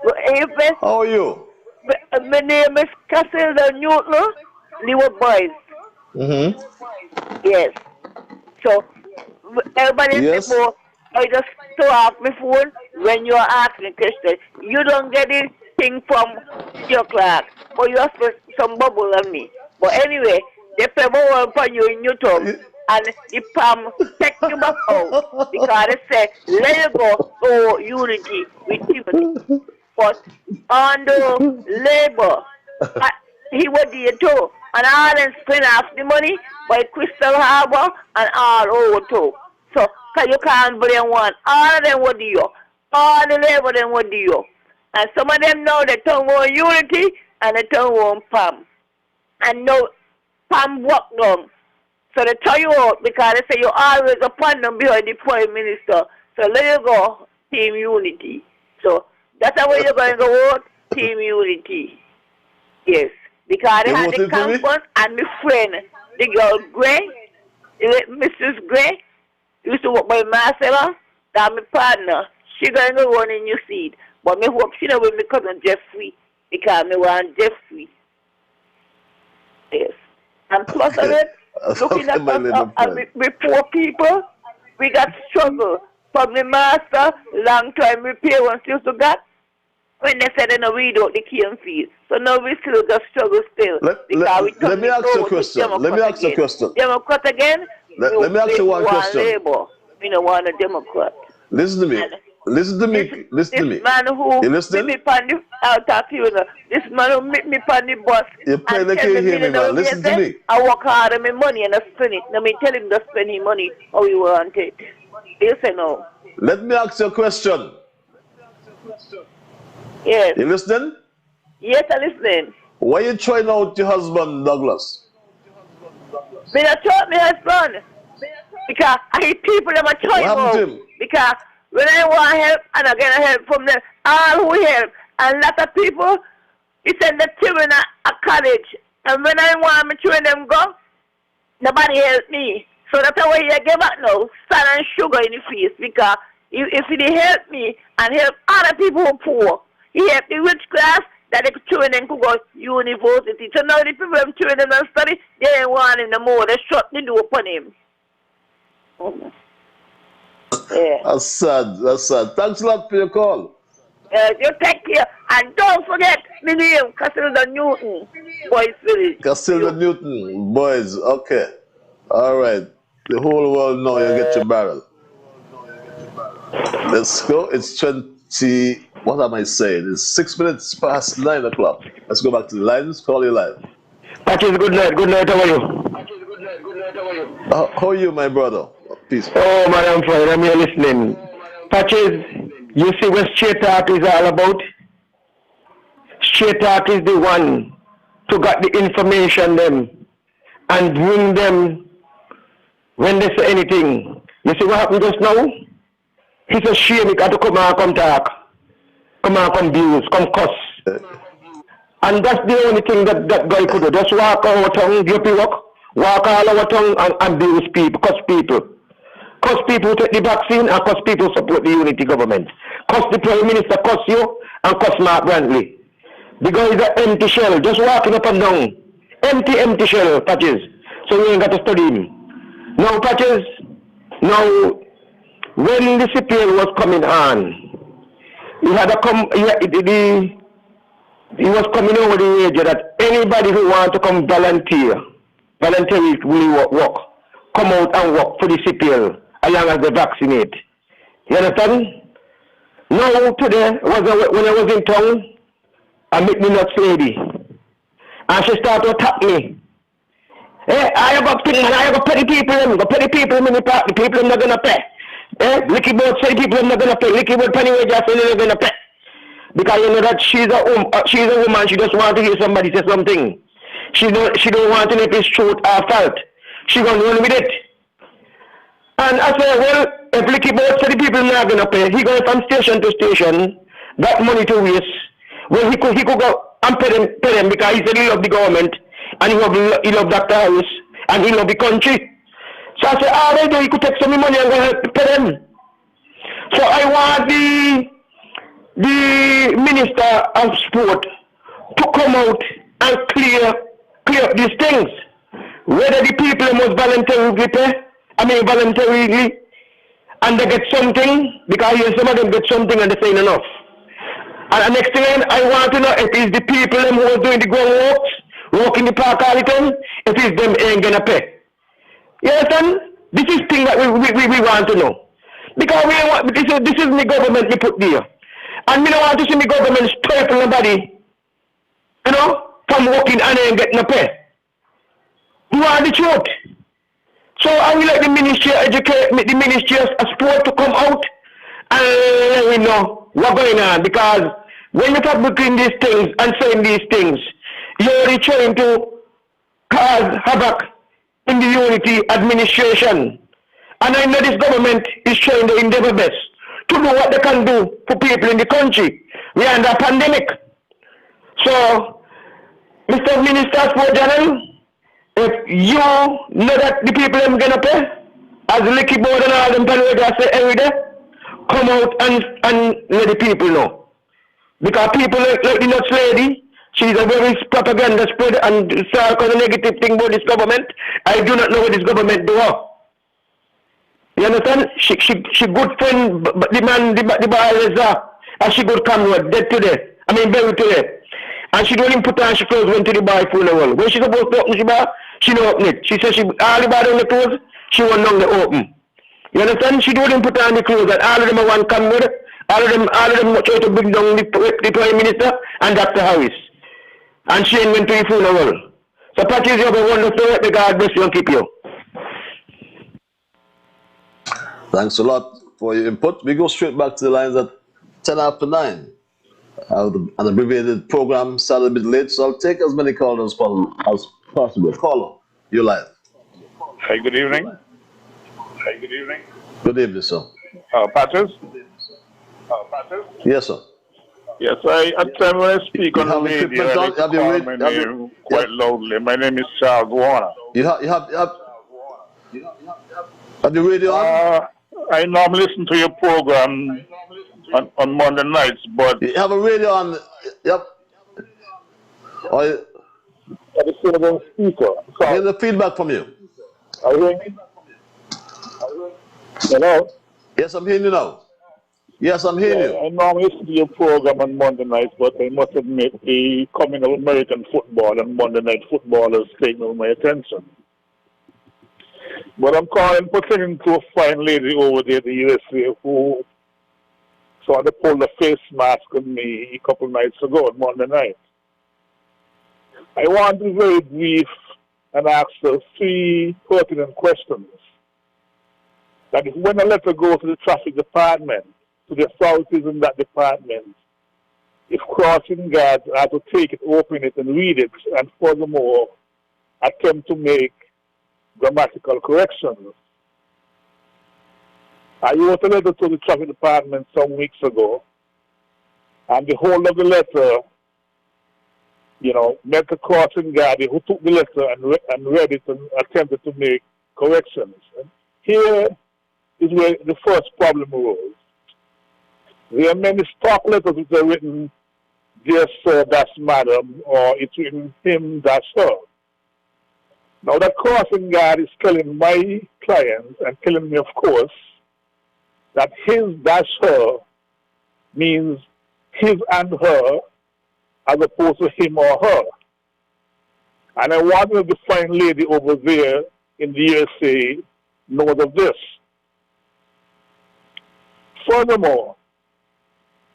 Good evening. How are you? My name is Cassandra Newton, Liburd boys. Mm-hmm. Yes. So, everybody yes. before, I just throw off my phone when you're asking a question. You don't get this thing from your class, but you have some bubble on me. But anyway, they pay more upon you in YouTube, and the palm take you back out because they say, let you go, oh, unity with Timothy. But under labor, he was there too. And all them spend off the money by Crystal Harbor and all over too. So, you can't blame one. All of them were there. All the labor them were there. And some of them know they turn on unity and they turn on PAM. And no PAM walk down. So they tell you out because they say you always upon them behind the Prime Minister. So let you go, Team Unity. So that's how you're going to go out, Team Unity. Yes. Because they had the conference and my friend, the girl Gray, Mrs. Gray, used to work by Marcella, that's my partner. She going to run in your seat. But me hope she not with me cousin Jeffrey because me want Jeffrey. Yes. And plus of it, looking at us and we poor people, we got struggle. From the master, long time we parents used to get when they said they no read out the cane field. So now we still got struggle still. Let me ask you a question. Let me ask you a question. Democrat again? Let me ask you one question. Labor. We don't want a Democrat. Listen to me. Listen to me. Listen to me. This man who meet me on the out of funeral. This man who meet me on the bus. You plainly can't hear me, man. Listen to me. I work hard on my money and I spend it. Now me tell him to spend his money how he want it. You say no. Let me ask you a question. Yes. You listening? Yes, I'm listening. Why you trying out your husband, Douglas? Me not try my husband. Because I hate people that are trying out. Because when I want help and I get help from them, all who help. And a lot of people, he send the children at college. And when I want my children them go, nobody help me. So that's why you get back now, sand and sugar in the face. Because if he help me and help other people who are poor, he help the rich class that the children could go to university. So now the people who children don't study, they ain't want him no more. They shut the door upon him. Yeah. That's sad. That's sad. Thanks a lot for your call. You take care. And don't forget my name, Cassandra Newton, Boys Village. Cassandra Newton, Boys. Okay. All right. The whole world know you get your barrel. Let's go. It's 20. What am I saying? It's 6 minutes past 9 o'clock. Let's go back to the lines. Call your line. Patches, good night. Good night. How are you? How are you, my brother? Peace. Oh, man, I'm fine. I'm here listening. Patches, you see what straight talk is all about? Straight talk is the one to get the information them and bring them when they say anything. You see what happened just now? It's a shame he got to come and come talk. Come and come abuse, come cuss. And that's the only thing that guy could do. Just walk our tongue, give you work. Walk all our tongue and abuse people, cuss people. Cuss people who take the vaccine and cuss people who support the unity government. Cuss the Prime Minister, cuss you, and cuss Mark Brantley. The guy is an empty shell, just walking up and down. Empty shell, Patches. So you ain't got to study him. Now, Patches, now, when the CPL was coming on, he was coming over the age that anybody who wants to come voluntarily work, come out and work for the CPL as long as they vaccinate. You understand? Now today, when I was in town, I met the nuts lady. And she started to attack me. Hey, I got petty people in the park, the people are not gonna pay. Licky Bird say people are not gonna pay. Licky Bird Pennyway just say they're not gonna pay. Because you know that she's a woman, she just want to hear somebody say something. She don't want to know if it's truth or fault. She gonna run with it. And I said, well, if Licky Bird say the people are not gonna pay, he goes from station to station, got money to waste. Well, he could go and pay them because he said he loved the government and he loved Dr. Harris and he loved the country. So I said, all right, he could take some money and go help pay them. So I want the Minister of Sport to come out and clear up these things. Whether the people must voluntarily pay, voluntarily, and they get something, because some of them get something and they say enough. And the next thing I want to know if it's the people who are doing the ground walk in the park all the time, if it's them ain't gonna pay. You understand? This is thing that we want to know. Because this is the government we put there. And we don't want to see the government stifle nobody, from walking and ain't getting no pay. You want the truth. So I will let the Ministry of Sport to come out and let me know what's going on. Because when you talk between these things and saying these things, you're really trying to cause havoc in the unity administration. And I know this government is trying to endeavor best to do what they can do for people in the country. We are under a pandemic. So, Mr. Minister for General, if you know that the people are going to pay, as Licky Board and all them people say every day, come out and let the people know. Because people like the nuts lady, she's a very propaganda spread and start a negative thing about this government. I do not know what this government do. You understand? She good friend, the bar is and she good comrade, dead today. Buried today. And she don't even put on she clothes went to the bar funeral. When she supposed to open the bar, she don't open it. She said all the bar on the clothes, she won't know the open. You understand? She don't even put on the clothes and all of them are one comrade. All of them try to bring down the Prime Minister and Dr. Harris. And she went to the funeral. So Patrice, you have a wonderful day. May God bless you and keep you. Thanks a lot for your input. We go straight back to the lines at 10 after 9. An abbreviated program started a bit late, so I'll take as many callers as possible. Caller, you're live. Hey, good evening. Good evening, sir. Patrice? Yes, sir. Yes, at time when I speak on the radio, they call my name quite loudly. My name is Charles Warner. Have you radio on? I normally listen to your program on Monday nights, but... You have a radio on... Yep. I just hear the speaker. I hear the feedback from you. Are you hearing me? Hello? Yes, I'm hearing you now. Yes, I'm hearing you. I normally listen to your program on Monday nights, but I must admit the coming of American football and Monday night football has taken over my attention. But I'm calling pertaining to a fine lady over there in the USA who tried to pull the face mask on me a couple of nights ago on Monday night. I want to be very brief and ask her 3 pertinent questions. That if when a letter goes to the traffic department, to the authorities in that department, if crossing guards are to take it, open it, and read it, and furthermore, attempt to make grammatical corrections. I wrote a letter to the traffic department some weeks ago, and the whole of the letter, met the crossing guard who took the letter and read it and attempted to make corrections. And here is where the first problem arose. There are many stock letters which are written, dear sir, that's madam, or it's written him, that's her. Now that crossing guard is telling my client and telling me, of course, that his dash her means his and her as opposed to him or her. And I wonder if the fine lady over there in the USA knows of this. Furthermore,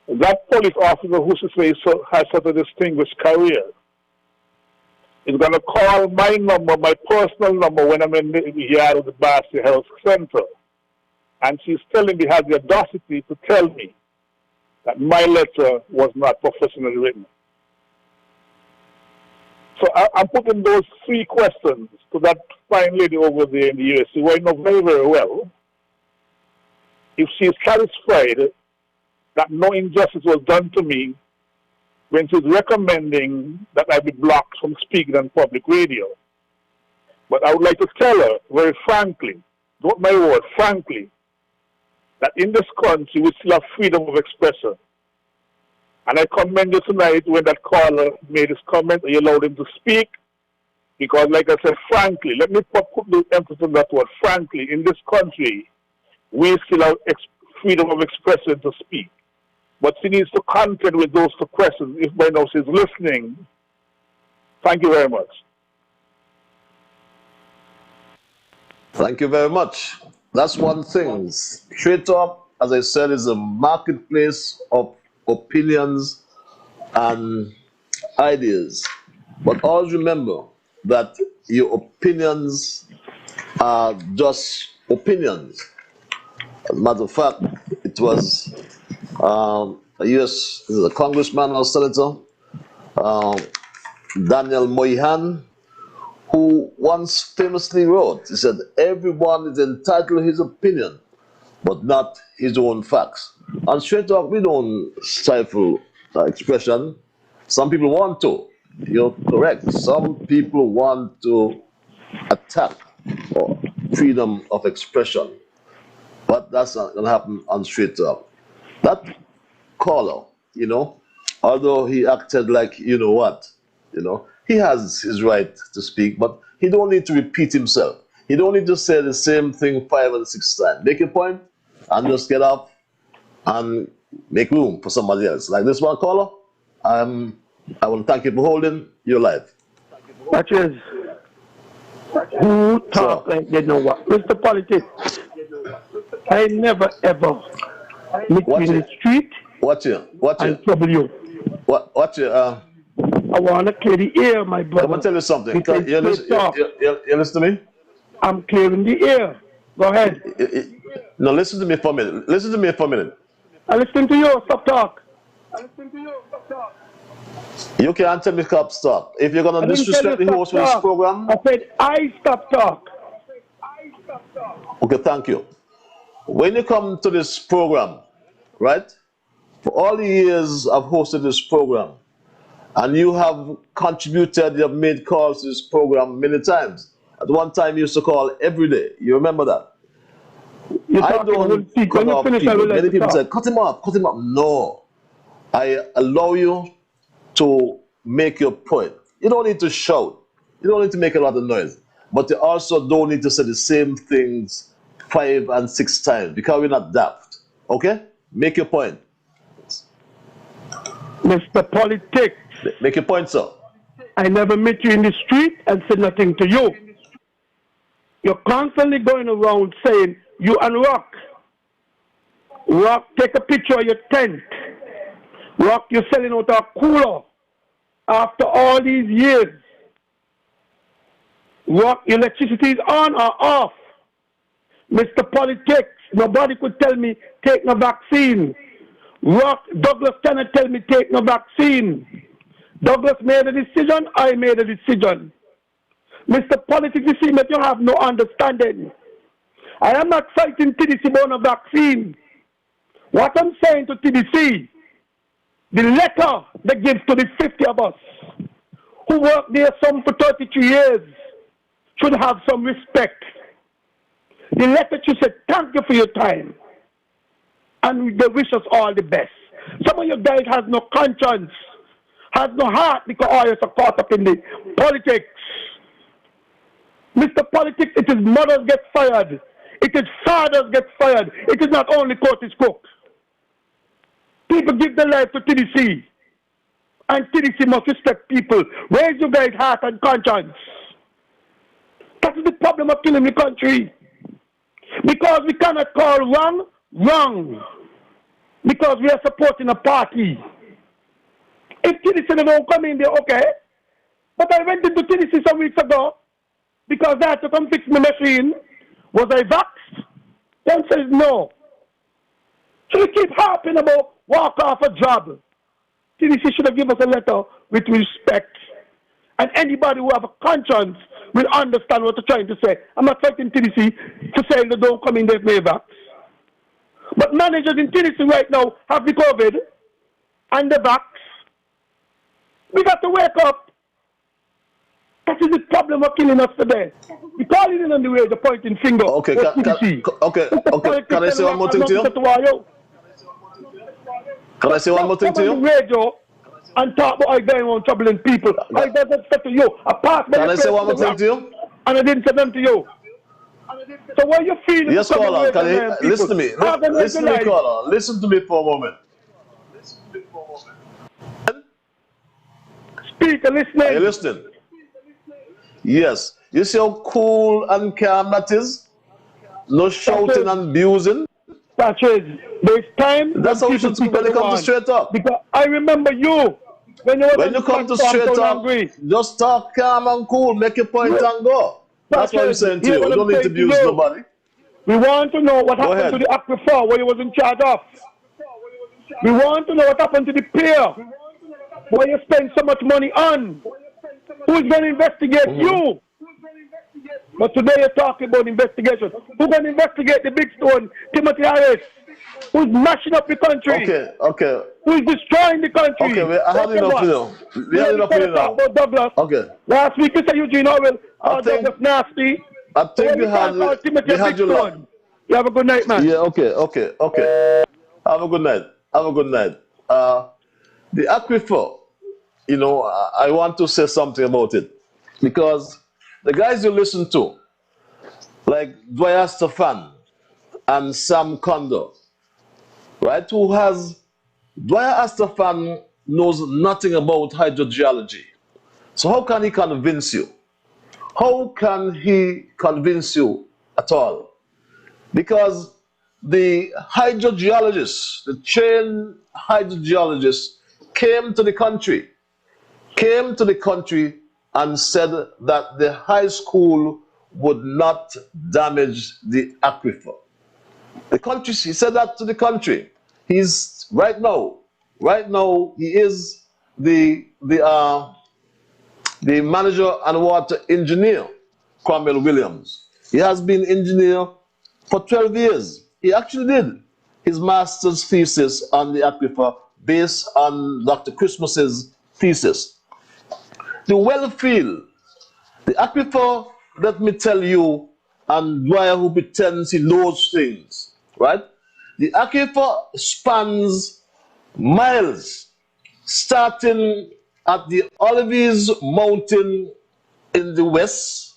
that police officer who has such a distinguished career is going to call my number, my personal number, when I'm in the yard of the Bassi Health Center. And she's telling me, has the audacity to tell me that my letter was not professionally written. So I'm putting those 3 questions to that fine lady over there in the US who I know very, very well. If she is satisfied that no injustice was done to me when she's recommending that I be blocked from speaking on public radio. But I would like to tell her very frankly, don't my word, frankly, that in this country we still have freedom of expression. And I commend you tonight when that caller made his comment and you allowed him to speak. Because like I said, frankly, let me put the emphasis on that word, frankly, in this country, we still have freedom of expression to speak. But she needs to contend with those 2 questions if by now she's listening. Thank you very much. Thank you very much. That's one thing. Straight up, as I said, is a marketplace of opinions and ideas. But always remember that your opinions are just opinions. As a matter of fact, it was a U.S. a congressman or senator, Daniel Moynihan, who once famously wrote, he said, everyone is entitled to his opinion, but not his own facts. And straight up, we don't stifle expression. Some people want to. You're correct. Some people want to attack freedom of expression. But that's not going to happen on straight up. That caller, although he acted like, he has his right to speak, but he don't need to repeat himself. He don't need to say the same thing 5 and 6 times. Make a point and just get up and make room for somebody else. Like this one caller, I want to thank you for holding your life. That is who talk like they know what. Mr. Politics, I never ever meet you in the street and trouble you. I want to clear the air, my brother. Let me tell you something. You listen to me? I'm clearing the air. Go ahead. No, listen to me for a minute. Listen to me for a minute. I listen to you. Stop talk. You can't tell me to stop. If you're going to disrespect the host of this program. I said I stop talk. Okay, thank you. When you come to this program, right? For all the years I've hosted this program, and you have contributed, you have made calls to this program many times. At one time, you used to call every day. You remember that? I don't cut off people. Many people say, cut him off, cut him off. No. I allow you to make your point. You don't need to shout. You don't need to make a lot of noise. But you also don't need to say the same things 5 and 6 times because we're not daft. Okay? Make your point. Mr. Politics. Make your point, sir. I never met you in the street and said nothing to you. You're constantly going around saying, you and Rock. Rock, take a picture of your tent. Rock, you're selling out a cooler after all these years. Rock, your electricity is on or off. Mr. Politics, nobody could tell me take no vaccine. Rock, Douglas cannot tell me take no vaccine. Douglas made a decision, I made a decision. Mr. Politics, you see that you have no understanding. I am not fighting TDC about a vaccine. What I'm saying to TDC, the letter they give to the 50 of us who worked there some for 33 years should have some respect. The letter should say, thank you for your time. And they wish us all the best. Some of you guys has no conscience, has no heart because all you're so caught up in the politics. Mr. Politics, it is mothers get fired. It is fathers get fired. It is not only Curtis Cook. People give their life to TDC. And TDC must respect people. Raise your guys' heart and conscience. That is the problem of killing the country. Because we cannot call wrong, wrong. because we are supporting a party. If Tennessee don't come in there, okay. But I went into Tennessee some weeks ago because they had to come fix my machine. Was I vaxxed? Them says no. So we keep harping about walk off a job. Tennessee should have given us a letter with respect. And anybody who have a conscience will understand what they're trying to say. I'm not fighting Tennessee to say they don't come in there may vax. But managers in Tennessee right now have the COVID and the vax. We got to wake up. That is the problem of killing us today. We calling in on the way, the pointing finger. Okay, can I say one more thing to you? Can I say one more thing to you? On the radio and talk about I going on troubling people. I doesn't say to you. Can I say one more thing to you? And I didn't say them to you. So what you feeling? Yes, caller. Listen to me. Listen to me, caller. Listen to me for a moment. Speaker, listening. Are you listening? Yes. You see how cool and calm that is? No shouting and abusing. That's it. There's time. That's how we should speak when you come to straight up. Because I remember you. When you come to straight up, just talk calm and cool. Make your point and go. That's what I'm saying to you. We don't need to abuse nobody. We want to know what happened to the aquifer where you was in charge of. We want to know what happened to the pier where you spend so much money on. Who's going to investigate you? But today you're talking about investigation. Who's going to investigate the big stone, Timothy Harris? Who's mashing up the country? Okay. Who's destroying the country? Okay, I had enough of you. We had enough of you now. About Douglas. Okay. Last week you said Eugene Howell, Douglas nasty. I think we had you luck. You have a good night, man. Yeah, okay. Have a good night. The aquifer, I want to say something about it. Because the guys you listen to, like Dwyer Stefan and Sam Condor, right, Dwyer Astafan knows nothing about hydrogeology. So how can he convince you? How can he convince you at all? Because the hydrogeologists, the trained hydrogeologists came to the country and said that the high school would not damage the aquifer. He said that to the country. He's right now he is the manager and water engineer, Cromwell Williams. He has been engineer for 12 years. He actually did his master's thesis on the aquifer based on Dr. Christmas's thesis. The well field, the aquifer, let me tell you, and Dwyer who pretends he knows things, right? The aquifer spans miles, starting at the Olives Mountain in the west,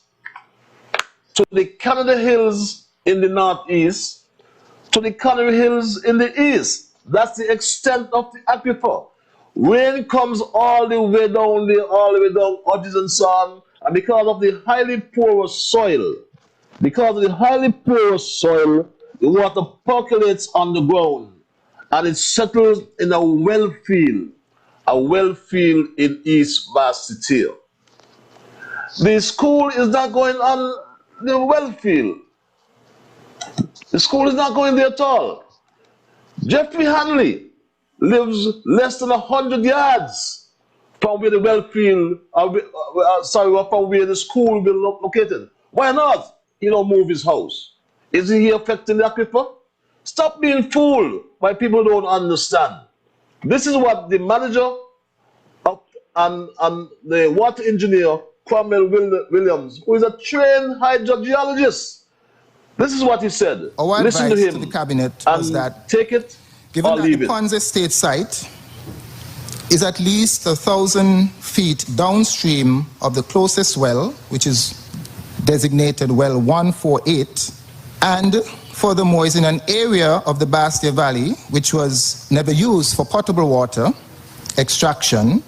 to the Canada Hills in the northeast, to the Canary Hills in the east. That's the extent of the aquifer. Rain comes all the way down there, Hodges and so on, and because of the highly porous soil, the water percolates on the ground and it settles in a well field in East Basseterre. The school is not going on the well field. The school is not going there at all. Jeffrey Hanley lives less than 100 yards from where the well field, from where the school will be located. Why not? He don't move his house. Is he affecting the aquifer? Stop being fooled by people who don't understand. This is what the manager and the water engineer, Cromwell Williams, who is a trained hydrogeologist, this is what he said. Our Listen to advice him to the cabinet was that, take it given or that leave the it. Ponds Estate site is at least 1,000 feet downstream of the closest well, which is designated well 148, and furthermore is in an area of the Bastia Valley which was never used for potable water extraction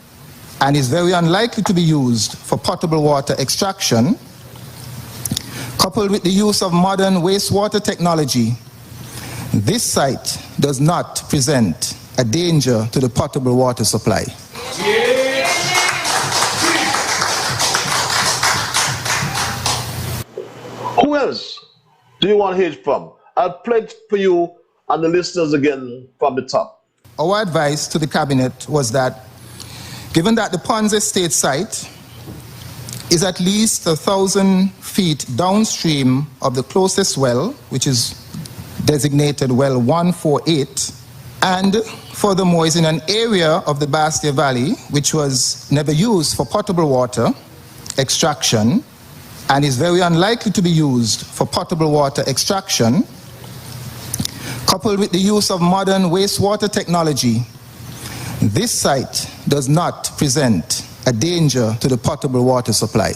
and is very unlikely to be used for potable water extraction, coupled with the use of modern wastewater technology, This site does not present a danger to the potable water supply. Who else do you want to hear from? I'll play it for you and the listeners again from the top. Our advice to the cabinet was that, given that the Ponds Estate site is at least 1,000 feet downstream of the closest well, which is designated well 148, and furthermore is in an area of the Bastia Valley which was never used for potable water extraction and is very unlikely to be used for potable water extraction, coupled with the use of modern wastewater technology, this site does not present a danger to the potable water supply.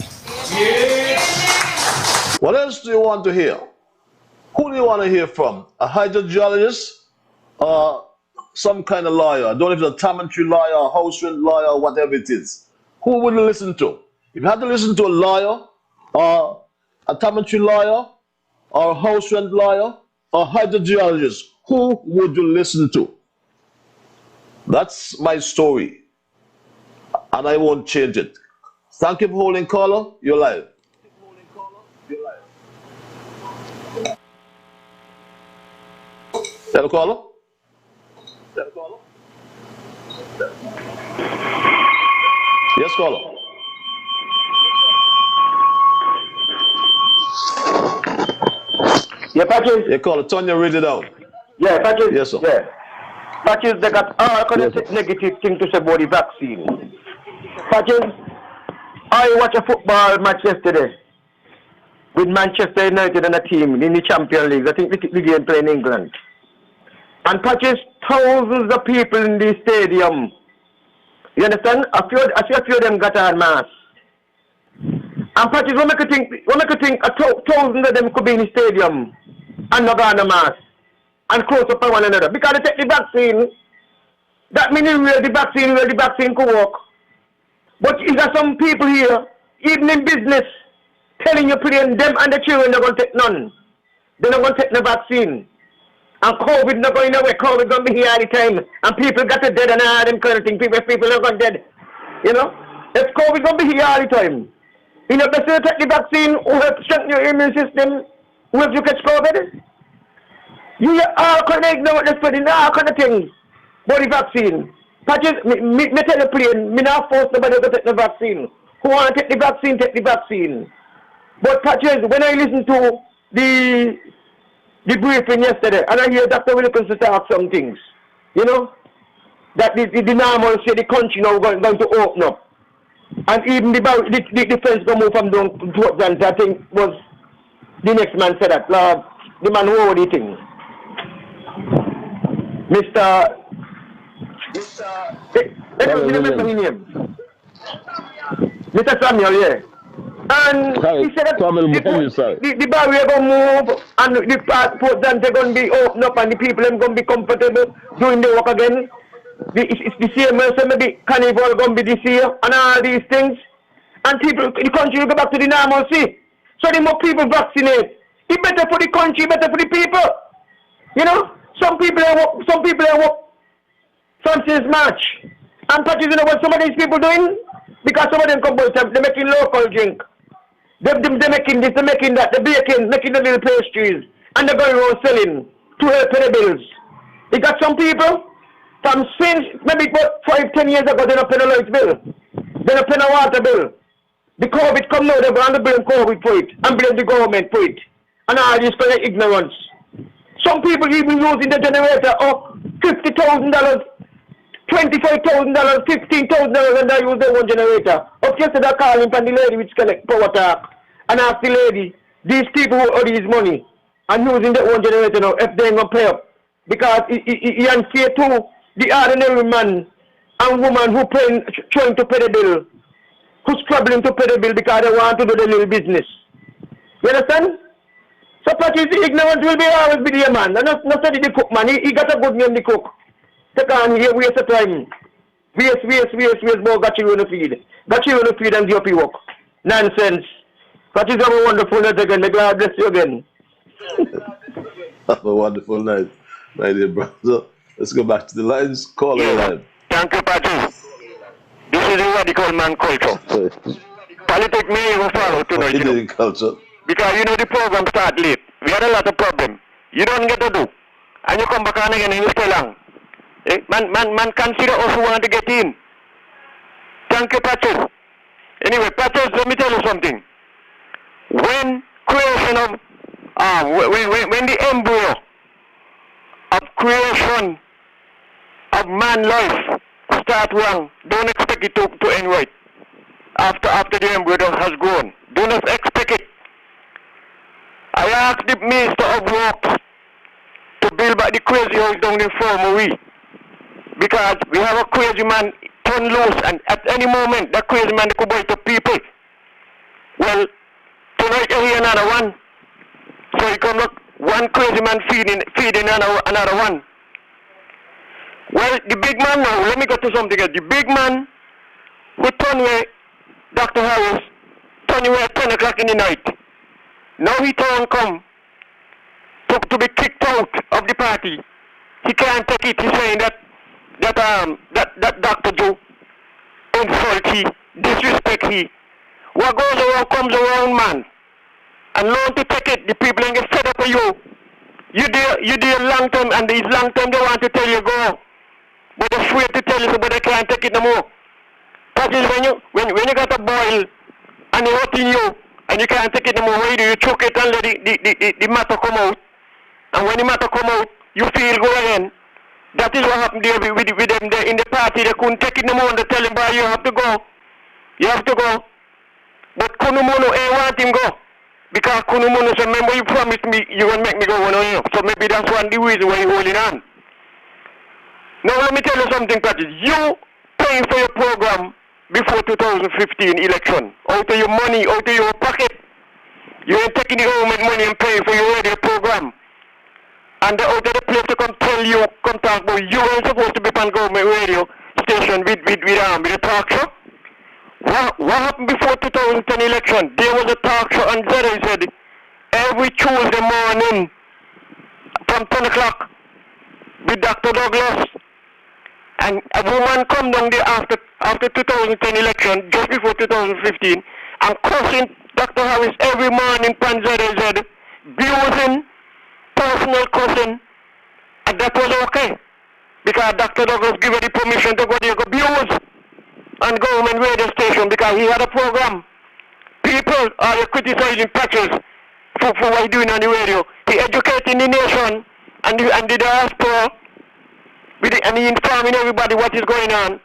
What else do you want to hear? Who do you want to hear from? A hydrogeologist or some kind of lawyer? I don't know if it's a Tamantry lawyer, a house rent lawyer, or whatever it is. Who would you listen to? If you had to listen to a lawyer, or a Tamantry lawyer, or a house rent lawyer, or a hydrogeologist, who would you listen to? That's my story, and I won't change it. Thank you for holding, caller. You're live. Hello, caller. Yes, caller. Yeah, Patches. Yeah, caller. Turn your radio down. Yeah, Patches. Yes, sir. Yeah. Patches, they got all kind of negative thing to say about the vaccine. Patches, I watched a football match yesterday with Manchester United and a team in the Champions League. I think the game played in England. And Patches, thousands of people in the stadium. You understand? A few of them got on mass. And Patches, what make you think thousands of them could be in the stadium and not on the mass and close up on one another? Because they take the vaccine, that means the vaccine could work. But is there some people here, even in business, telling you them and the children they're going to take none? They're not going to take the vaccine. And COVID not going away. COVID going to be here all the time. And people got to dead and all them kind of thing. People are going dead. You know? If COVID going to be here all the time. You know, best to take the vaccine who help strengthen your immune system. Who help you catch COVID? You all kind of ignore what they're spreading. All kind of things. About the vaccine. Patches, me tell you plain, me not force nobody to take the vaccine. Who want to take the vaccine, take the vaccine. But Patches, when I listen to the briefing yesterday, and I hear Dr. Wilkinson talk some things, you know, that the normal say the country now going to open up. And even the defense going to move from down towards that, I think was the next man said that, the man who wrote the thing. Mr. Remember his name? Mr. Samuel, yeah. And he said that the barrier going to move and the passports and they're going to be open up and the people are going to be comfortable doing the work again. It's the same as maybe carnival going to be this year and all these things. And people, the country will go back to the normalcy. So the more people vaccinate, it's better for the country, better for the people. You know, some people are work from since March. And Patches, you know what some of these people doing? Because some of them come out, they're making local drink. They're making this, they're making that, they're baking, making the little pastries. And they're going around selling to help pay the bills. You got some people from since maybe about 5-10 years ago, they're not paying a light bill. They're not paying a water bill. The COVID come now, they're going to blame COVID for it. And blame the government for it. And all this kind of ignorance. Some people even using the generator of $50,000, $25,000, $15,000, and they use their own generator. Up yesterday, I called him and the lady which collect power talk and asked the lady, these people who owe these money and using their own generator now, if they ain't going to pay up. Because he unfair to the ordinary man and woman who trying to pay the bill, who's struggling to pay the bill because they want to do the little business. You understand? So Patches, the ignorant will always be the man. And not study the cook, man. He got a good name, the cook. Take on here, waste of time. Waste, more got you on the feed. Got you on the feed and GOP work. Nonsense. Patches, have a wonderful night again. May God bless you again. Have a wonderful night. My dear brother, let's go back to the lines. Call the line. Thank you, Patrick. This is a radical man culture. Politics may even follow tonight, you know. Culture. Because you know the program start late. We had a lot of problem. You don't get to do. And you come back on again and you stay long. Eh? Man consider us who want to get in. Thank you, Patrick. Anyway, Patrick, let me tell you something. When creation of when the embryo of creation of man life start wrong, don't expect it to end right. After the embryo has grown. Do not expect it. I asked the Minister of Works to build back the crazy house down in Formary. Because we have a crazy man turned loose, and at any moment that crazy man could bite up people. Well, tonight you hear another one. So you come look, one crazy man feeding another one. Well, the big man now, let me get to something else. The big man who turned away Dr. Harris, turned away at 10 o'clock in the night. Now he turn come to be kicked out of the party. He can't take it. He's saying that Dr. Joe insult he, disrespect he. What goes around comes around, man. And learn to take it. The people ain't get fed up with you. You do long time, and these long time they want to tell you go. But they're afraid to tell you so, but they can't take it no more. That is when you got a boil and you're hurting you and you can't take it no more, why do you choke it and let the matter come out? And when the matter come out, you feel go again. That is what happened there with them there in the party. They couldn't take it no more and they tell him, boy, you have to go. You have to go. But Kunumono ain't want him go. Because Kunumono said, remember you promised me you will make me go. No. So maybe that's one of the reason why you're holding on. Now let me tell you something, Patrick. You paying for your program before 2015 election. Out of your money, out of your pocket. You ain't taking the government money and paying for your radio program. And they're out of the place to come tell you, come talk about you ain't supposed to be on government radio station with a talk show. What happened before 2010 election? There was a talk show on Zed, he said, every Tuesday morning from 10 o'clock with Dr. Douglas. And a woman come down there after 2010 election, just before 2015, and cursing Dr. Harris every morning from ZZ, abusing, personal cursing, and that was okay. Because Dr. Douglas gave her the permission to go there and abuse on government radio station because he had a program. People are criticizing Patches for what he's doing on the radio. He educating the nation and the diaspora. And he informing everybody what is going on.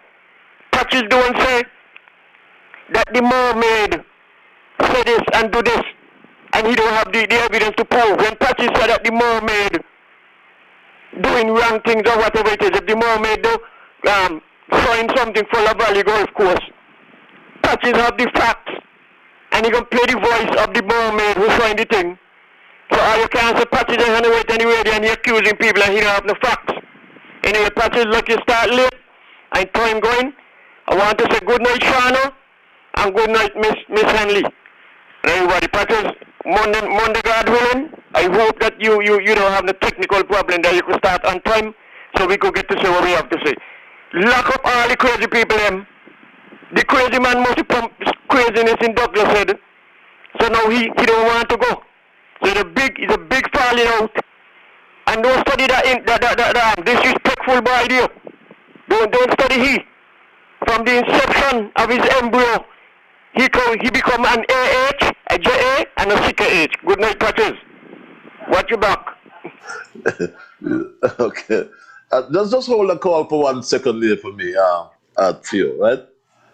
Patches don't say that the mermaid said this and do this, and he don't have the evidence to prove. When Patches said that the mermaid doing wrong things or whatever it is, if the mermaid do showing something for La Valley Golf Course, Patches have the facts, and he can play the voice of the mermaid who's showing the thing. So you can't say Patches ain't on the way anywhere and he's accusing people and he don't have no facts. Anyway, Patches, look, you start late and time going. I want to say good night, Shana, and good night, Miss Henley. And everybody, Patches, Monday, God willing, I hope that you don't have the technical problem that you could start on time so we could get to say what we have to say. Lock up all the crazy people, them. The crazy man must have pumped craziness in Douglas head. So now he don't want to go. So it's a big falling out. And don't study that disrespectful boy there. Don't study he. From the inception of his embryo, he become an AH, a JA, and a CKH. Good night, Patches. Watch your back. Okay. Just hold the call for 1 second there for me, Theo, right?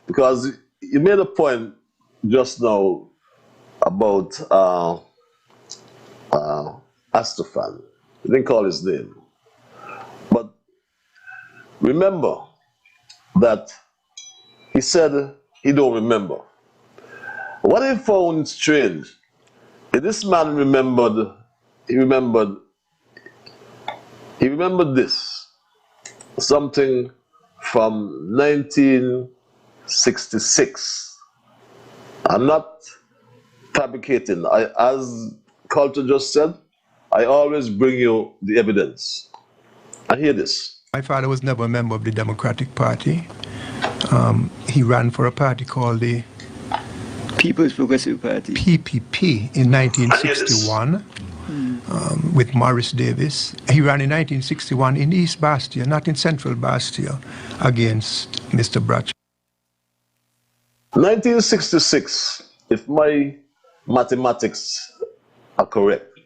Because you made a point just now about Astafan. You didn't call his name. But remember that he said he don't remember. What he found strange, this man remembered this, something from 1966. I'm not fabricating. As Culture just said, I always bring you the evidence. I hear this. My father was never a member of the Democratic Party. He ran for a party called the People's Progressive Party, PPP, in 1961 with Morris Davis. He ran in 1961 in East Bastia, not in Central Bastia, against Mr. Bradshaw. 1966, if my mathematics are correct,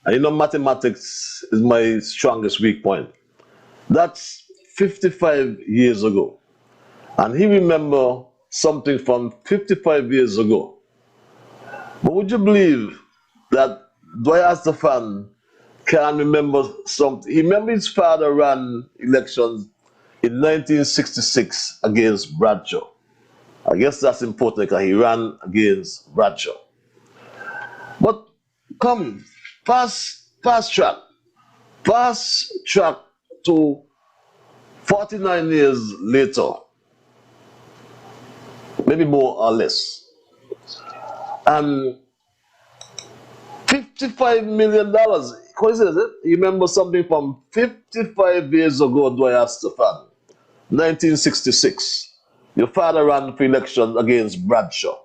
and you know mathematics is my strongest weak point, that's 55 years ago. And he remember something from 55 years ago. But would you believe that Dwight Astafan can remember something? He remember his father ran elections in 1966 against Bradshaw. I guess that's important because he ran against Bradshaw. But come, fast track to 49 years later, maybe more or less. And $55 million. Coincidence, eh? You remember something from 55 years ago, Dwight Astafan, 1966. Your father ran for election against Bradshaw.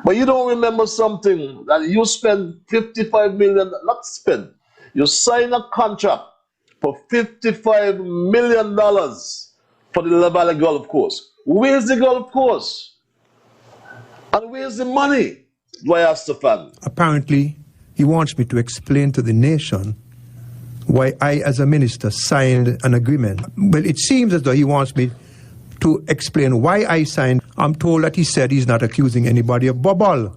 But you don't remember something that you spent 55 million, not spent, you signed a contract for $55 million for the La Valley Golf Course. Where's the golf course? And where's the money? Dwight Astafan. Apparently, he wants me to explain to the nation why I, as a minister, signed an agreement. Well, it seems as though he wants me to explain why I signed. I'm told that he said he's not accusing anybody of bubble,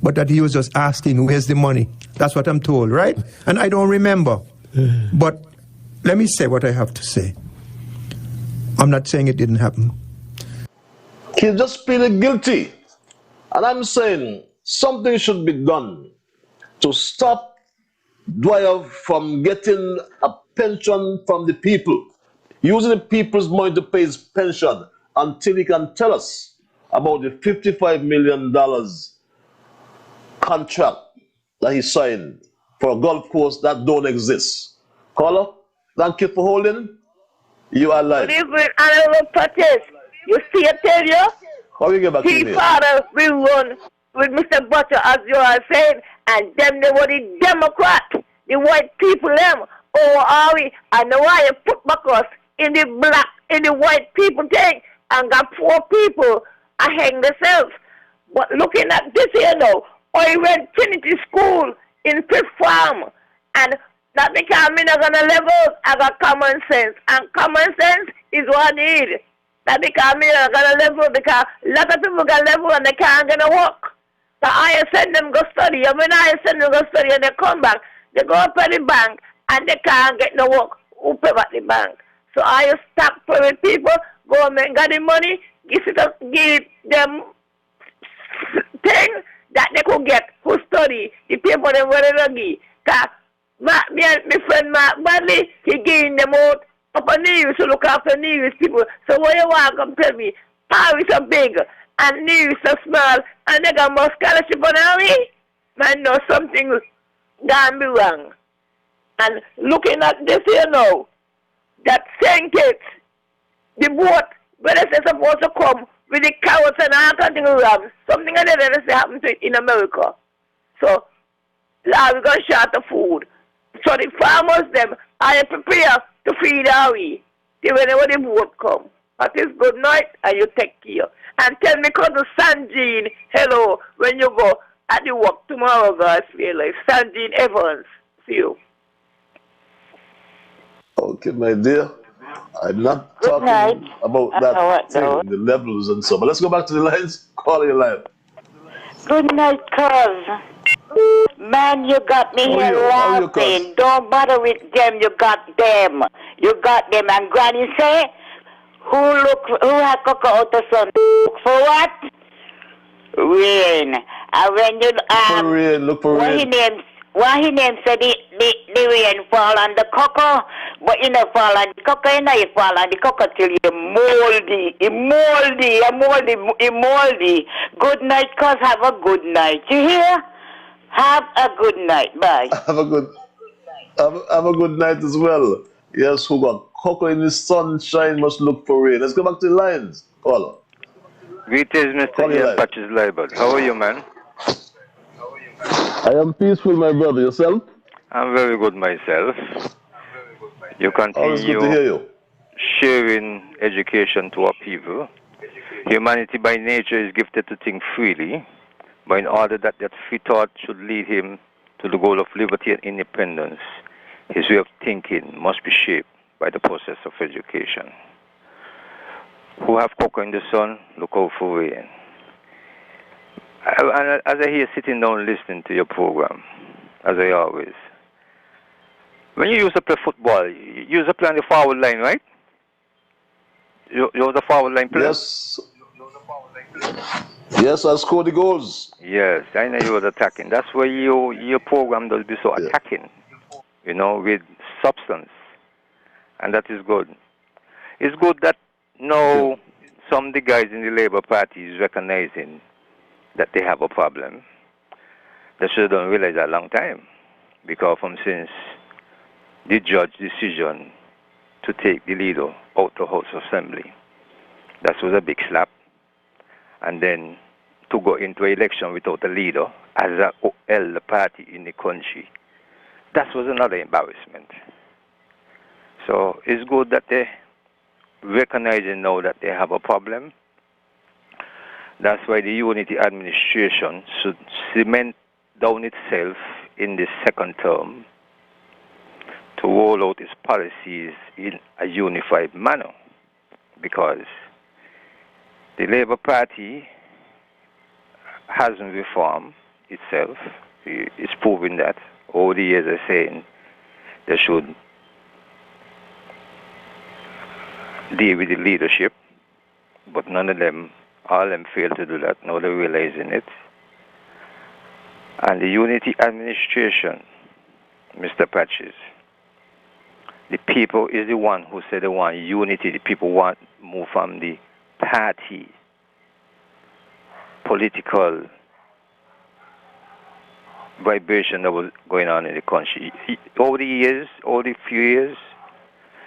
but that he was just asking where's the money. That's what I'm told, right? And I don't remember. But let me say what I have to say. I'm not saying it didn't happen. He's just pleaded guilty. And I'm saying something should be done to stop Dwyer from getting a pension from the people, using the people's money to pay his pension until he can tell us about the $55 million contract that he signed for a golf course that don't exist. Caller, thank you for holding. You are live. Good evening, Honorable Patches. You see, I tell you, How you get back in his here? father will run with Mr. Butcher, as you are saying, and them they were the Democrat, the white people them. Oh, are we? And why you put back us in the black, in the white people thing, and got poor people I hang themselves. But looking at this here now, I went Trinity School in Fifth Farm, and that because I'm not gonna level, I got common sense, and common sense is what I need. That because I'm not gonna level, because a lot of people got level and they can't get a work. So I send them go study, and when I send them go study and they come back, they go up at the bank and they can't get no work. Who pay back the bank? So I stop private people, government got the money, give them thing that they could get who study, the people they were ready. My friend Mark Bradley, he giving them out up on Nevis to look after Nevis people. So what you want come tell me? Paris are big and Nevis are small and they got more scholarship on me? Man, know something gone be wrong. And looking at this here now, that St. Kitts, the boat, where they're supposed to come with the carrots and all kinds of rams, something like that they happen to it in America. So, we're going to short of food. So the farmers, them, are prepared to feed our we till whenever the boat come. That is good night, and you take care. And tell me, cousin Sanjean, hello, when you go at the work tomorrow, guys, feel like Sanjean Evans. See you. Okay, my dear. I'm not talking about that thing, the levels and so. But let's go back to the lines. Call your line. Good night, cuz. Man, you got me here laughing. Don't bother with them. You got them. You got them. And Granny say, who had cocoa out the sun? Look for what? Rain. And when you look for rain. What he named said the rain fall on the cocoa, but you know fall on the cocoa, you know you fall on the cocoa till you moldy. Good night, cuz have a good night. You hear? Have a good night. Bye. Have a good night as well. Yes, who got cocoa in the sunshine must look for rain. Let's go back to the lines. Call. Greetings, Mr. Call your Ian line. Patches Liburd. How are you, man? I am peaceful, my brother. Yourself? I'm very good myself. You Always good to continue hear you. sharing education to our people. Humanity by nature is gifted to think freely, but in order that free thought should lead him to the goal of liberty and independence, his way of thinking must be shaped by the process of education. Who have cocoa in the sun, look out for rain. And as I hear sitting down listening to your program, as I always, when you used to play football, you used to play on the forward line, right? You was a forward line player? Yes. Yes, I scored the goals. Yes, I know you was attacking. That's where your program does be so attacking, with substance. And that is good. It's good that now some of the guys in the Labour Party is recognizing that they have a problem. They should have done realize that a long time. Because from since the judge decision to take the leader out of House Assembly, that was a big slap. And then to go into an election without a leader as a elder party in the country, that was another embarrassment. So it's good that they recognizing now that they have a problem. That's why the Unity administration should cement down itself in the second term to roll out its policies in a unified manner, because the Labour Party hasn't reformed itself. It's proven that. All the years are saying they should deal with the leadership, but none of them, all of them failed to do that. Now they're realizing it. And the Unity administration, Mr. Patches, the people is the one who said they want unity. The people want move from the party, political vibration that was going on in the country. Over the years, over the few years,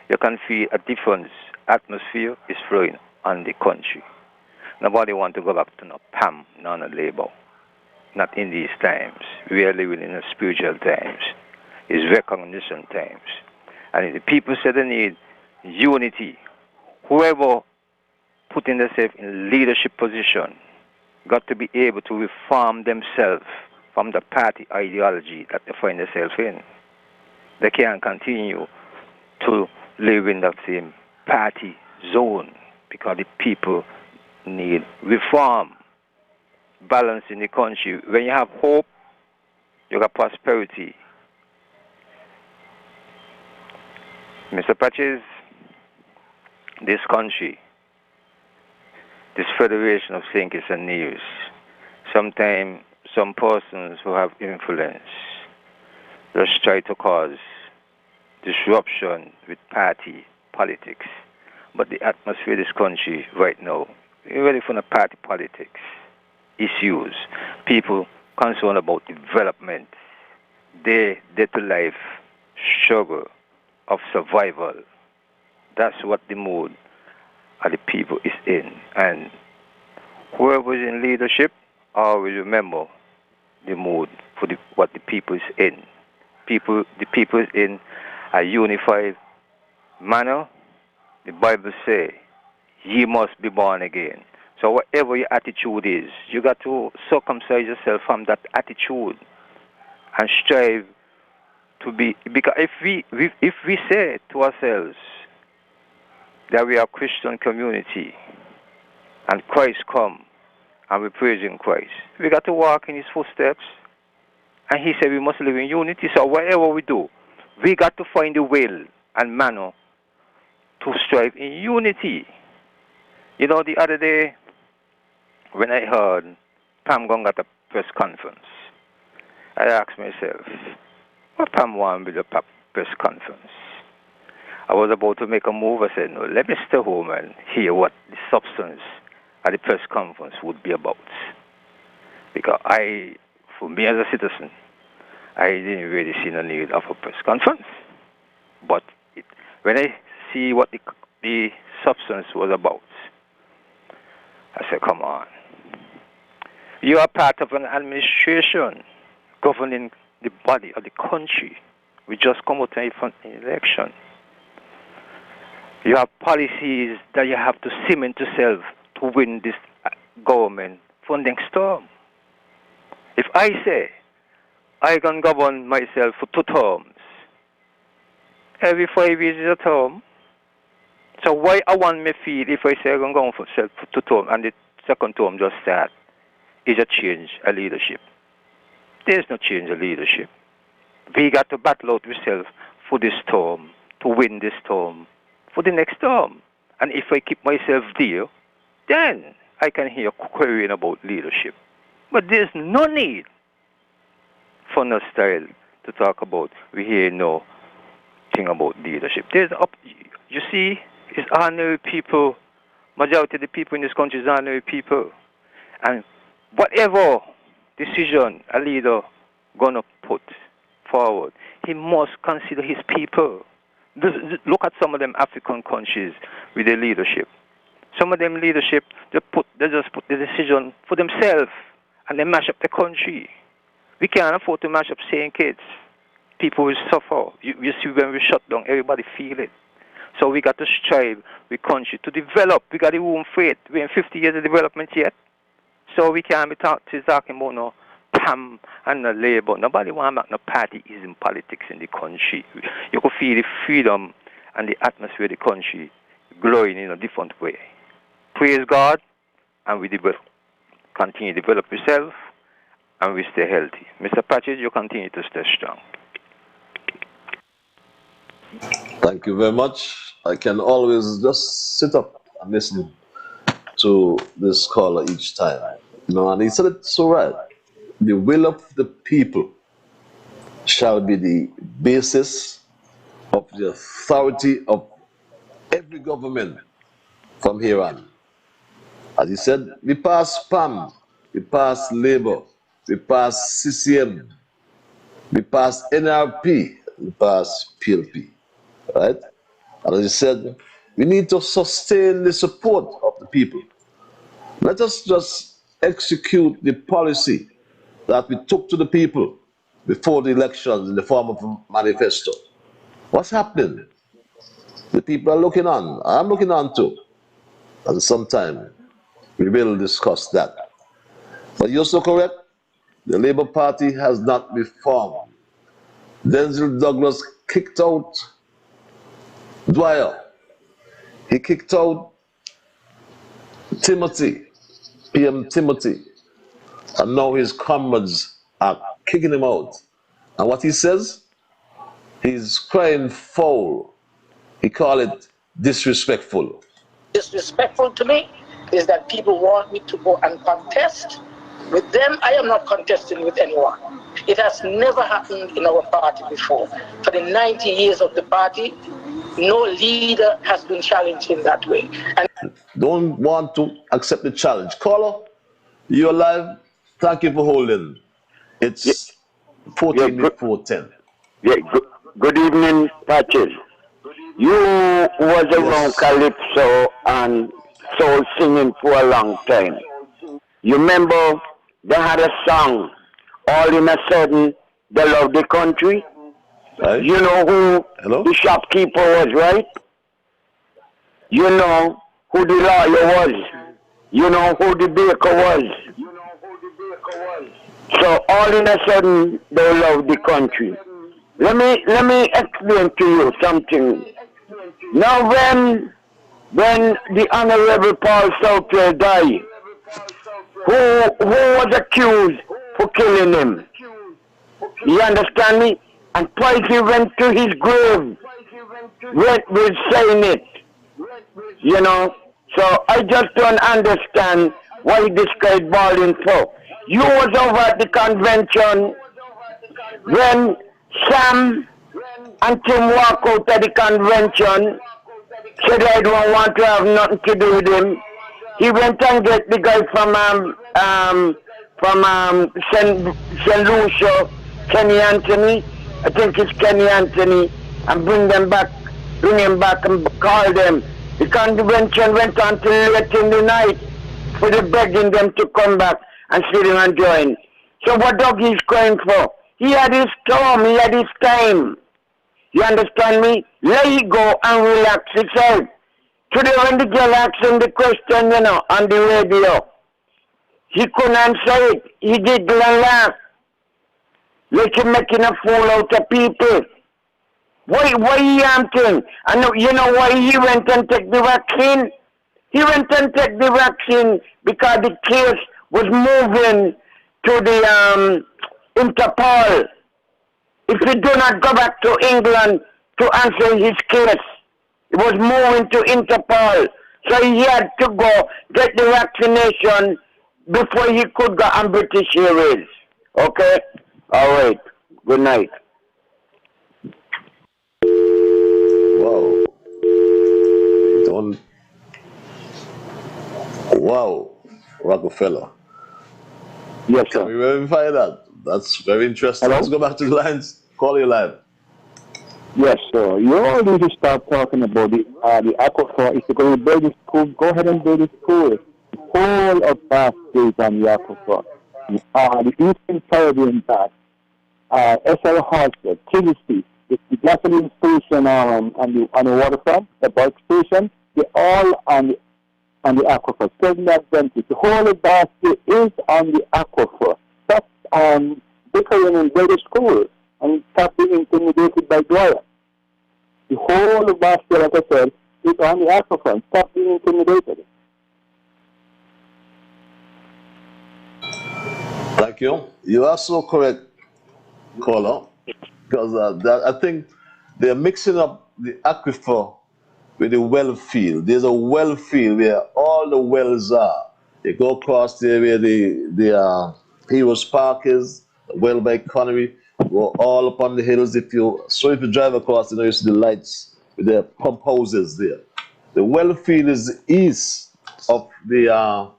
you can feel a different atmosphere is flowing on the country. Nobody want to go back to no PAM, none of Labour. Not in these times. We are living in a spiritual times. It's recognition times. And if the people say they need unity, whoever putting themselves in leadership position got to be able to reform themselves from the party ideology that they find themselves in. They can't continue to live in that same party zone, because the people need reform, balance in the country. When you have hope, you got prosperity. Mr. Patches, this country, this Federation of Thinkers and News, sometimes some persons who have influence just try to cause disruption with party politics. But the atmosphere of this country right now, we're ready for the party politics issues. People concerned about development, their day-to-life struggle of survival. That's what the mood of the people is in. And whoever is in leadership, always remember the mood for what the people is in. The people is in a unified manner. The Bible says, ye must be born again. So whatever your attitude is, you got to circumcise yourself from that attitude and strive to be. Because if we say to ourselves that we are a Christian community and Christ come and we're praising Christ, we got to walk in his footsteps. And he said we must live in unity. So whatever we do, we got to find a will and manner to strive in unity. You know, the other day, when I heard Pam Gong at a press conference, I asked myself, what Pam want with a press conference? I was about to make a move. I said, no, let me stay home and hear what the substance of the press conference would be about. Because for me as a citizen, I didn't really see the need of a press conference. But When I see what the substance was about, I said, come on. You are part of an administration governing the body of the country. We just come out from an election. You have policies that you have to cement yourself to win this government for next term. If I say I can govern myself for 2 terms, every 5 years is a term. So why I want me feel if I say I can govern for myself for 2 terms and the second term just start, is a change of leadership. There's no change of leadership. We got to battle out ourselves for this term, to win this term, for the next term. And if I keep myself there, then I can hear querying about leadership. But there's no need for no style to talk about. We hear no thing about leadership. You see, it's ordinary people. Majority of the people in this country is ordinary people. And whatever decision a leader gonna put forward, he must consider his people. Look at some of them African countries with their leadership. Some of them leadership, they just put the decision for themselves and they mash up the country. We can't afford to mash up St. Kitts. People will suffer. You see, when we shut down, everybody feel it. So we got to strive with country to develop. We got the room for it. We're in 50 years of development yet. So we can't be talking about no PAM and no Labour. Nobody want to make no partyism politics in the country. You could feel the freedom and the atmosphere of the country glowing in a different way. Praise God, and we continue to develop yourself, and we stay healthy. Mr. Patches, you continue to stay strong. Thank you very much. I can always just sit up and listen to this caller each time. And he said it so right. The will of the people shall be the basis of the authority of every government from here on. As he said, we pass PAM, we pass Labour, we pass CCM, we pass NRP, we pass PLP. Right? And as he said, we need to sustain the support of the people. Let us just execute the policy that we took to the people before the elections in the form of a manifesto. What's happening? The people are looking on. I'm looking on too. And sometime we will discuss that. But you're so correct. The Labour Party has not been formed. Denzel Douglas kicked out Dwyer. He kicked out Timothy, PM Timothy. And now his comrades are kicking him out. And what he says? He's crying foul. He called it disrespectful. Disrespectful to me is that people want me to go and contest. With them, I am not contesting with anyone. It has never happened in our party before. For the 90 years of the party, no leader has been challenged in that way. And don't want to accept the challenge. Caller, you're live. Thank you for holding. It's 14 before 10. Yeah, good evening, Patches. You was around Calypso and soul singing for a long time. You remember they had a song, All in a Sudden, They Love the Country? Right. You know who the shopkeeper was, right? You know who the lawyer was. You know who the baker was. So all in a sudden, they love the country. Let me explain to you something. Now when the Honorable Paul Southier died, who was accused for killing him? You understand me? And twice he went to his grave with saying it. You know? So I just don't understand why this guy is balling for. You was over at the convention when Sam and Tim walk out of the convention, said I don't want to have nothing to do with him. He went and get the guy from St. Lucia, Kenny Anthony, I think it's Kenny Anthony, and bring them back bring him back and call them. The convention went on till late in the night for the begging them to come back and sit in and join. So what Doug is going for? He had his storm, he had his time. You understand me? Let it go and relax itself. Today when the girl asked him the question, on the radio, he couldn't answer it. He did laugh. Like you're making a fool out of people. Why he answering? And you know why he went and take the vaccine? He went and take the vaccine because the case was moving to the Interpol. If he do not go back to England to answer his case, it was moving to Interpol. So he had to go get the vaccination before he could go on British Airways. Okay? All right. Good night. Wow. Don't. Wow. Rockefeller. Yes, sir. Can we verify that? That's very interesting. Hello? Let's go back to the lines. Call you live. Yes, sir. You all need to start talking about the aquifer. If you're going to build a school, go ahead and build a school. All of that is on the aquifer. The Eastern Caribbean Bass, SL Hartford, Tennessee, the gasoline station on the waterfront, the bulk station, they're all on the aquifer. Certain advantage. The whole of basket is on the aquifer. Stop bickering and build a school and stop being intimidated by Dwyer. The whole of basket, like I said, is on the aquifer. Stop being intimidated. Thank you. You are so correct, caller, because I think they're mixing up the aquifer with the well field. There's a well field where all the wells are. You go across there where the Heroes Park is, well by Connery, go all up on the hills. If you drive across, you see the lights with the pump houses there. The well field is east of the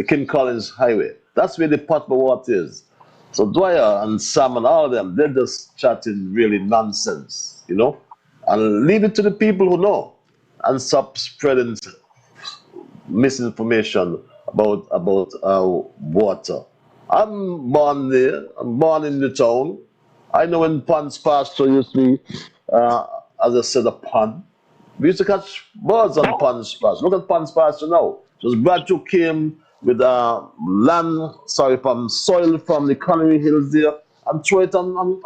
King Collins Highway. That's where the pot water is. So Dwyer and Sam and all of them, they're just chatting really nonsense, and leave it to the people who know and stop spreading misinformation about water. I'm born there. I'm born in the town. I know when ponds pasture used to be, as I said, a pond. We used to catch birds on ponds pasture. Look at ponds pasture now. Just Brad who came with soil from the Connery Hills there and throw it on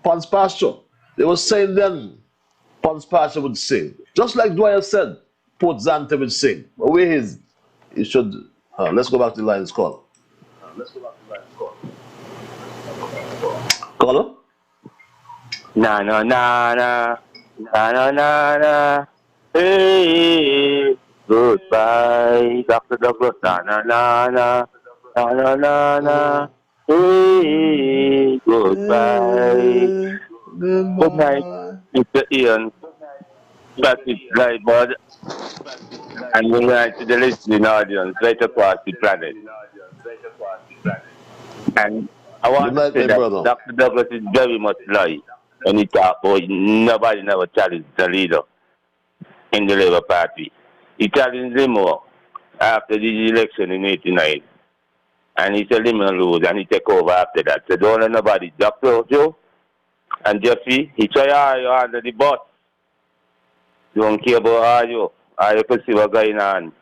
ponds pasture. They were saying then ponds pasture would sing. Just like Dwyer said, Port Zante would sing. But where is he should let's go back to the lines call. Caller? Na na na na na na na na. Hey, goodbye, Dr. Douglas. Na na na na na na na. Hey, goodbye. Good night, Mr. Ian. That is Liburd. And good night to the listening audience right across the planet. And I want to say that Dr. Douglas is very much right when he talks about nobody never challenged the leader in the Labour Party. He challenged him more after the election in '89. And he said him and lose and he take over after that. So don't let nobody, Dr. Joe and Jeffrey, he try you under the bus. Don't care about you. You can see what's going on.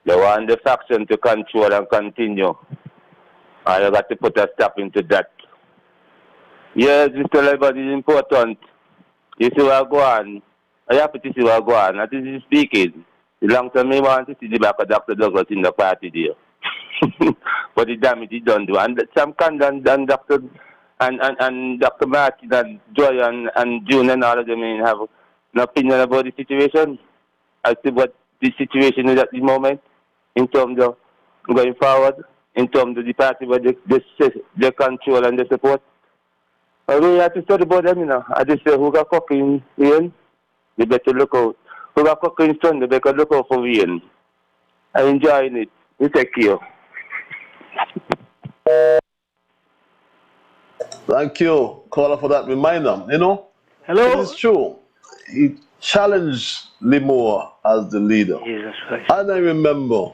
They want the faction to control and continue. You got to put a stop into that. Yes, Mr. Liburd is important. You see what go on. I have to see what go on. That is speaking. The long term, I want to see the back of Dr. Douglas in the party there. But the damage is done to. And Sam Condon and Dr. and Dr. Martin and Joy and June and all of them have an opinion about the situation. I see what the situation is at the moment in terms of going forward, in terms of the party where they control and they support. We have to study about them, I just say who got cooking in, they better look out. Who got cooking son, they better look out for Wayne. I'm enjoying it. We take care. Thank you, caller, for that reminder. Hello? It is true. he challenged Limor as the leader. Jesus Christ. And I remember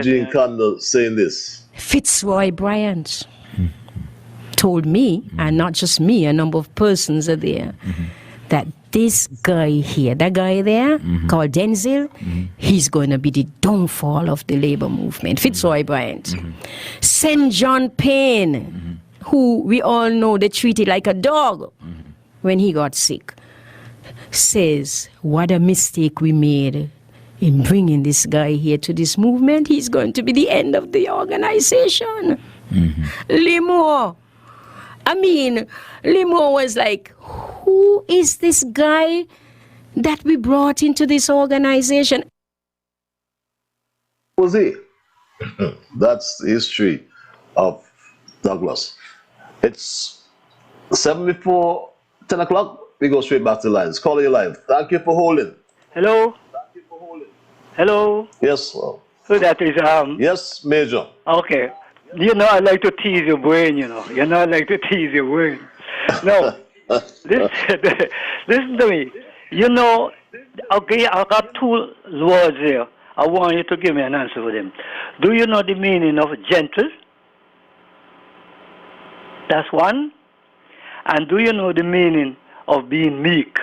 Jean Condell saying this. Fitzroy Bryant told me, and not just me, a number of persons are there, that this guy here, that guy there, called Denzel, he's going to be the downfall of the labor movement. Fitzroy Bryant. St. John Payne, who we all know they treated like a dog when he got sick, says, what a mistake we made in bringing this guy here to this movement. He's going to be the end of the organization. Limor. I mean, Limor was like, who is this guy that we brought into this organization? Who was he? That's the history of Douglas. It's 7 before 10 o'clock. We go straight back to the lines. Call you live. Thank you for holding. Hello? Hello? Yes, sir. Who that is? Yes, Major. Okay. You know, I like to tease your brain, you know. You know, I like to tease your brain. No. Listen to me. You know, okay, I got two words here. I want you to give me an answer for them. Do you know the meaning of gentle? That's one. And do you know the meaning of being meek?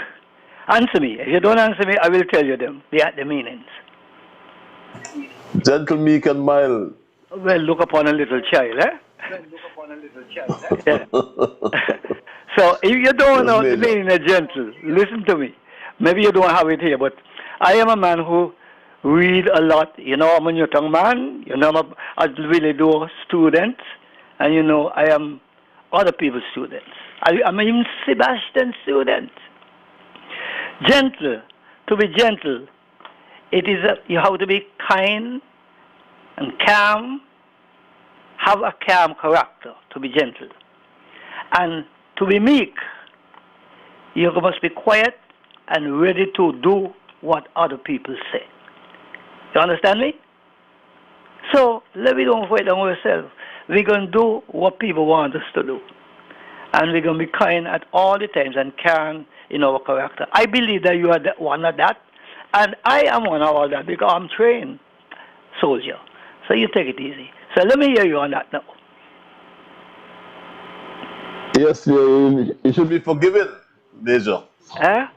Answer me. If you don't answer me, I will tell you them. The meanings. Gentle, meek, and mild. Well, look upon a little child, eh? Yeah. So, if you don't know the meaning of gentle, listen to me. Maybe you don't have it here, but I am a man who read a lot. You know, I'm a young man. You know, I really do students. And, you know, I am other people's students. I'm even Sebastian student. Gentle. To be gentle, it is you have to be kind and calm, have a calm character to be gentle. And to be meek, you must be quiet and ready to do what other people say. You understand me? So, let me don't fight on ourselves. We're going to do what people want us to do. And we're going to be kind at all the times and calm in our character. I believe that you are one of that, and I am one of all that because I'm trained soldier. So you take it easy. So let me hear you on that now. Yes, you should be forgiven, Major. I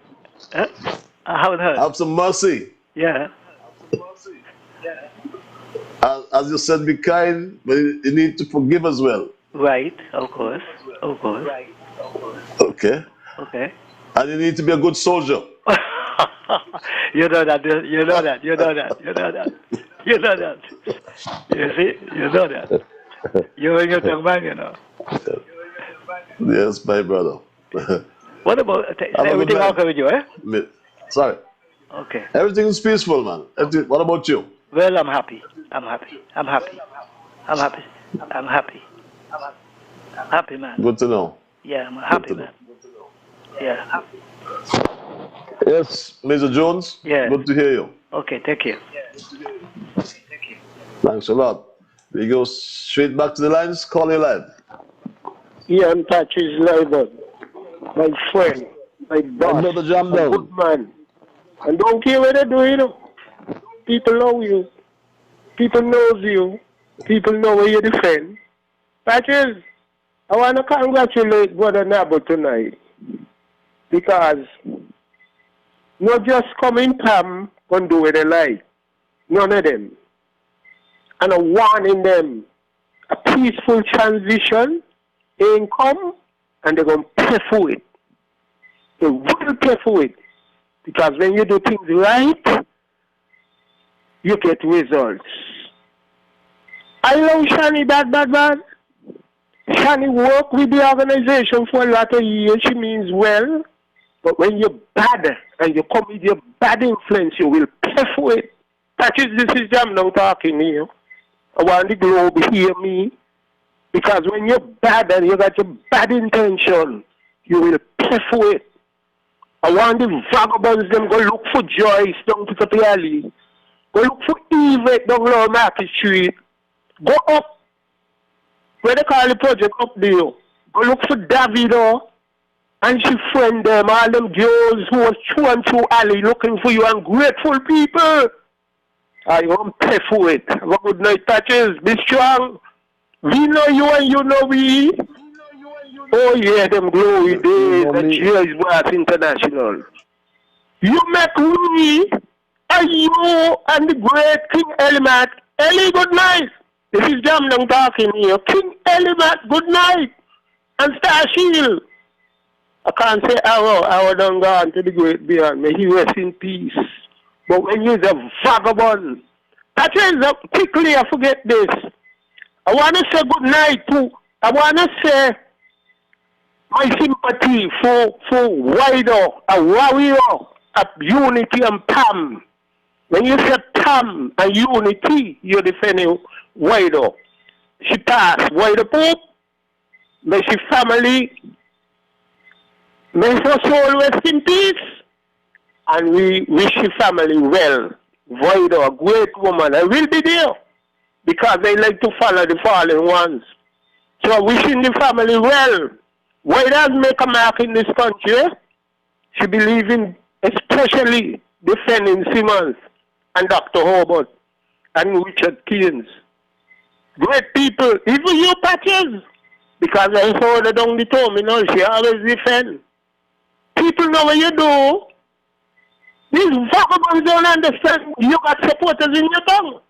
haven't heard. Have some mercy. Yeah. As you said, be kind, but you need to forgive as well. Right, of course. Of course. Okay. Okay. And you need to be a good soldier. You know that. You know that. You know that. You know that. You know that. You see? You know that. You're a young man, you know. Yes, my brother. What about everything okay with you, eh? Sorry. Okay. Everything is peaceful, man. What about you? Well, I'm happy. I'm happy. I'm happy. I'm happy. I'm happy. I'm happy, man. Good to know. Yeah, I'm happy, man. Yeah. Yes, Major Jones. Yeah. Good to hear you. Okay, thank you. Thanks a lot. We go straight back to the lines. Call you live. Ian Patches Liburd, my friend, my boss, Another jam a down. good man. And don't care what they do, you know. People know you. People knows you. People know where you defend. Patches, I want to congratulate Brother Nabo tonight. Because not just coming come and do what they like. None of them. And I'm warning them. A peaceful transition ain't come, and they're going to pay for it. They will pay for it. Because when you do things right, you get results. I love Shani bad. Shani worked with the organization for a lot of years. She means well. But when you're bad and you come with your bad influence, you will pay for it. Patches, this is Jam now talking here. I want the globe to hear me. Because when you're bad and you got your bad intention, you will pay for it. I want the vagabonds them go look for Joyce down to the alley. Go look for Yvette down Lower Market Street. Go up. Where they call the project up there. Go look for Davido And she friend them, all them girls who was through alley looking for you, and grateful people. I won't pay for it. Have a good night, Patches. Be strong. We know you and you know we. Oh yeah, them glory days. The cheers was international. You make we and you and the great King Elimat. Eli, good night. This is Jam Dong talking here. King Elimat, good night. And Star Shield. I can't say our done gone to the great beyond. May he rest in peace. But when you're a vagabond, quickly I forget this. I want to say good night to, I want to say my sympathy for Wider, a warrior of unity and PAM. When you say PAM and unity, you're defending Wider. She passed. Wider Pope, may she family, may her soul rest in peace. And we wish your family well. Voido, a great woman. I will be there because they like to follow the fallen ones. So wishing the family well. Voido make a mark in this country. She believes in especially defending Simmons and Dr. Hobart and Richard Keynes. Great people. Even you, Patches. Because I saw her down the terminal. She always defend. People know what you do. These vagabonds don't understand. You got supporters in your tongue.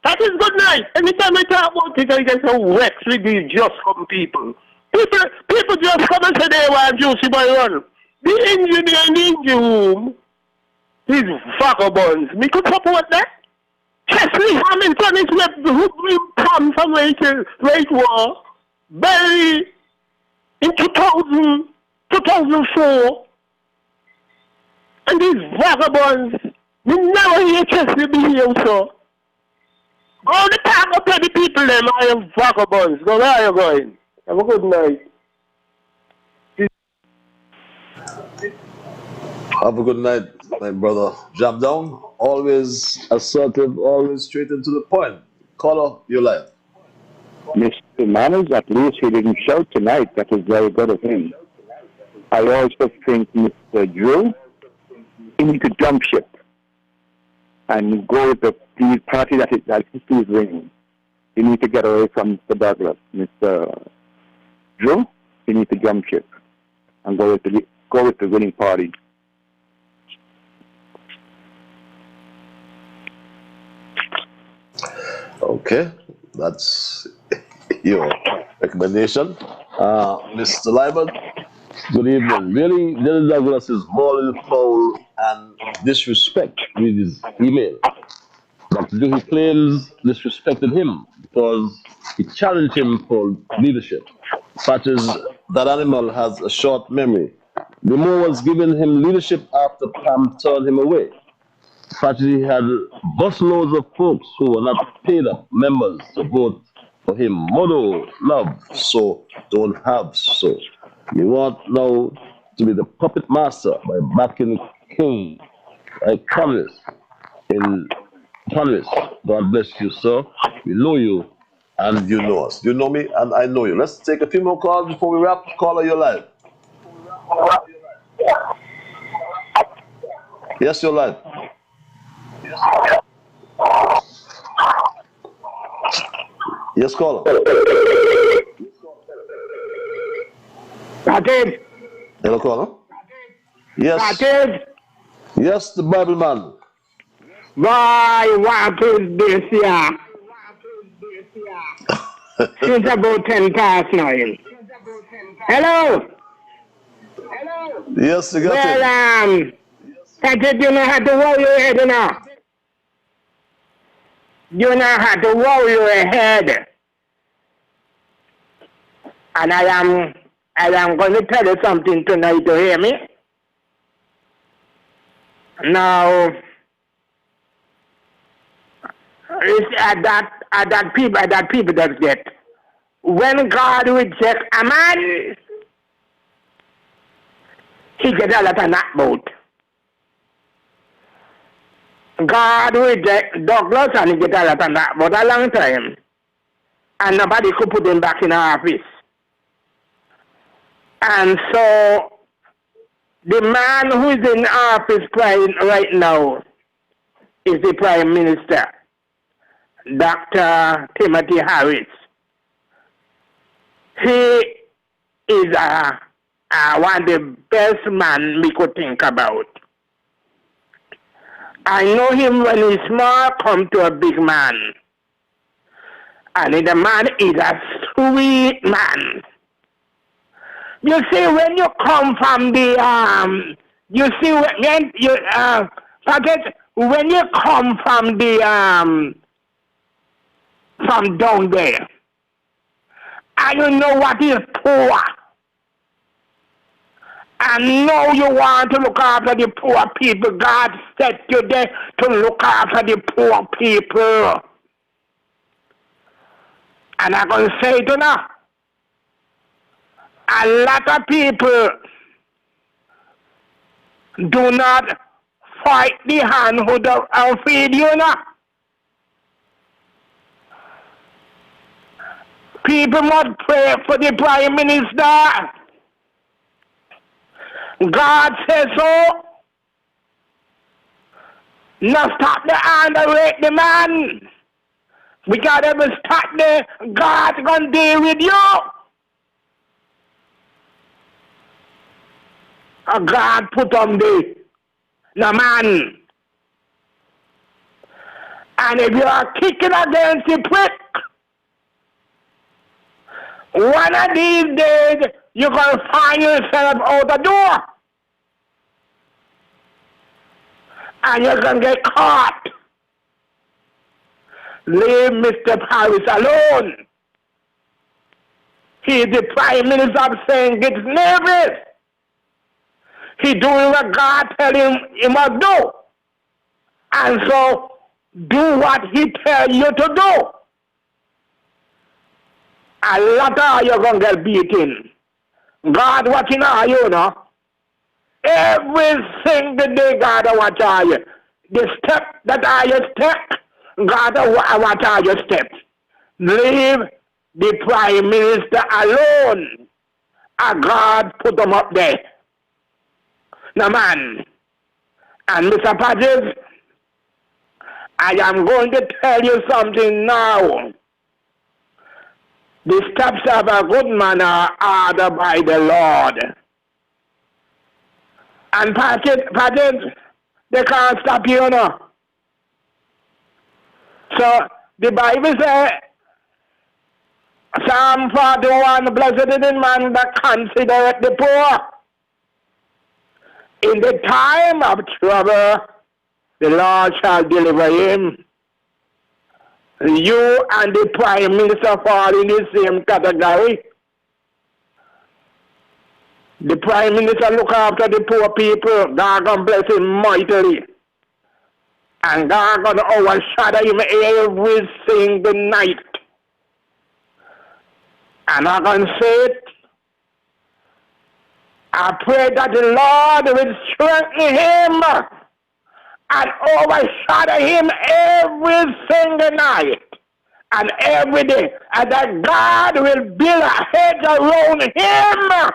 That is good night. Anytime I talk about it, I get so vexed with these just come people. People just come and say they want Juicy Boy run. The engineer in the engine room, these vagabonds, me could support that. Chesley Hamilton is who bring Pam from Rate War. Barry in 2004. And these vagabonds, we never hear Chesley be here, so. Go to the park up to the people, them, I am vagabonds. Go where are you going? Have a good night. Have a good night, my brother. Jam down, always assertive, always straight and to the point. Caller, your life. Mr. Manners, at least he didn't shout tonight. That was very good of him. I also think Mr. Drew, he needs to jump ship and go with the party that is winning. He needs to get away from Mr. Douglas. Mr. Drew, he needs to jump ship and go with the winning party. Okay, that's your recommendation. Mr. Liburd, good evening. Really, Dennis Douglas is morally foul and disrespect with his email. Dr. He claims disrespected him because he challenged him for leadership. Such as that animal has a short memory. The Moore was giving him leadership after Pam turned him away. Such he had busloads of folks who were not paid up members to vote for him. Motto, love, so don't have so. You want now to be the puppet master by backing King like Congress in Congress. God bless you, sir. We know you and you know us. You know me and I know you. Let's take a few more calls before we wrap. Caller, you're live. Yes, you're live. Yes, caller. Patel. Hello, caller. Yes. Patel. Yes, the Bible man. Why, what is this here? Since about 10 past 9. Hello? Yes, you got it. Well, Patel, you know how to worry your head now. You know how to worry your head. And I am going to tell you something tonight, to hear me? Now, it's at that people that get. When God rejects a man, he gets a lot of that boat. God rejects Douglas and he gets a lot of that boat a long time. And nobody could put him back in office. And so The man who is in office right now is the Prime Minister, Dr. Timothy Harris. He is one of the best man we could think about. I know him when he's small, come to a big man. And the man is a sweet man. You see, when you come from the, when you come from the, from down there, and you know what is poor, and know you want to look after the poor people, God set you there to look after the poor people. And I'm going to say it now. A lot of people do not fight the hand who don't feed you now. People must pray for the Prime Minister. God says so. Now stop the hand and rate the man. Because if you stop there, God's going to deal with you. And God put on the man. And if you are kicking against the prick, one of these days, you're going to find yourself out the door. And you're going to get caught. Leave Mr. Harris alone. He's the Prime Minister of St. Kitts Nevis. He's doing what God tells him he must do. And so, do what he tells you to do. A lot of you going to get beaten. God watching all you, know. Every single day, God watch all you. The step that I step, God watch all your steps. Leave the Prime Minister alone. And God put them up there. Now, man, and Mr. Patches, I am going to tell you something now. The steps of a good man are ordered by the Lord. And Patches, they can't stop you, no. So, the Bible says, Psalm 41, blessed is the man that considereth the poor. In the time of trouble, the Lord shall deliver him. You and the Prime Minister fall in the same category. The Prime Minister look after the poor people. God gonna bless him mightily. And God gonna overshadow him every single night. And I'm gonna say it. I pray that the Lord will strengthen him and overshadow him every single night and every day. And that God will build a hedge around him.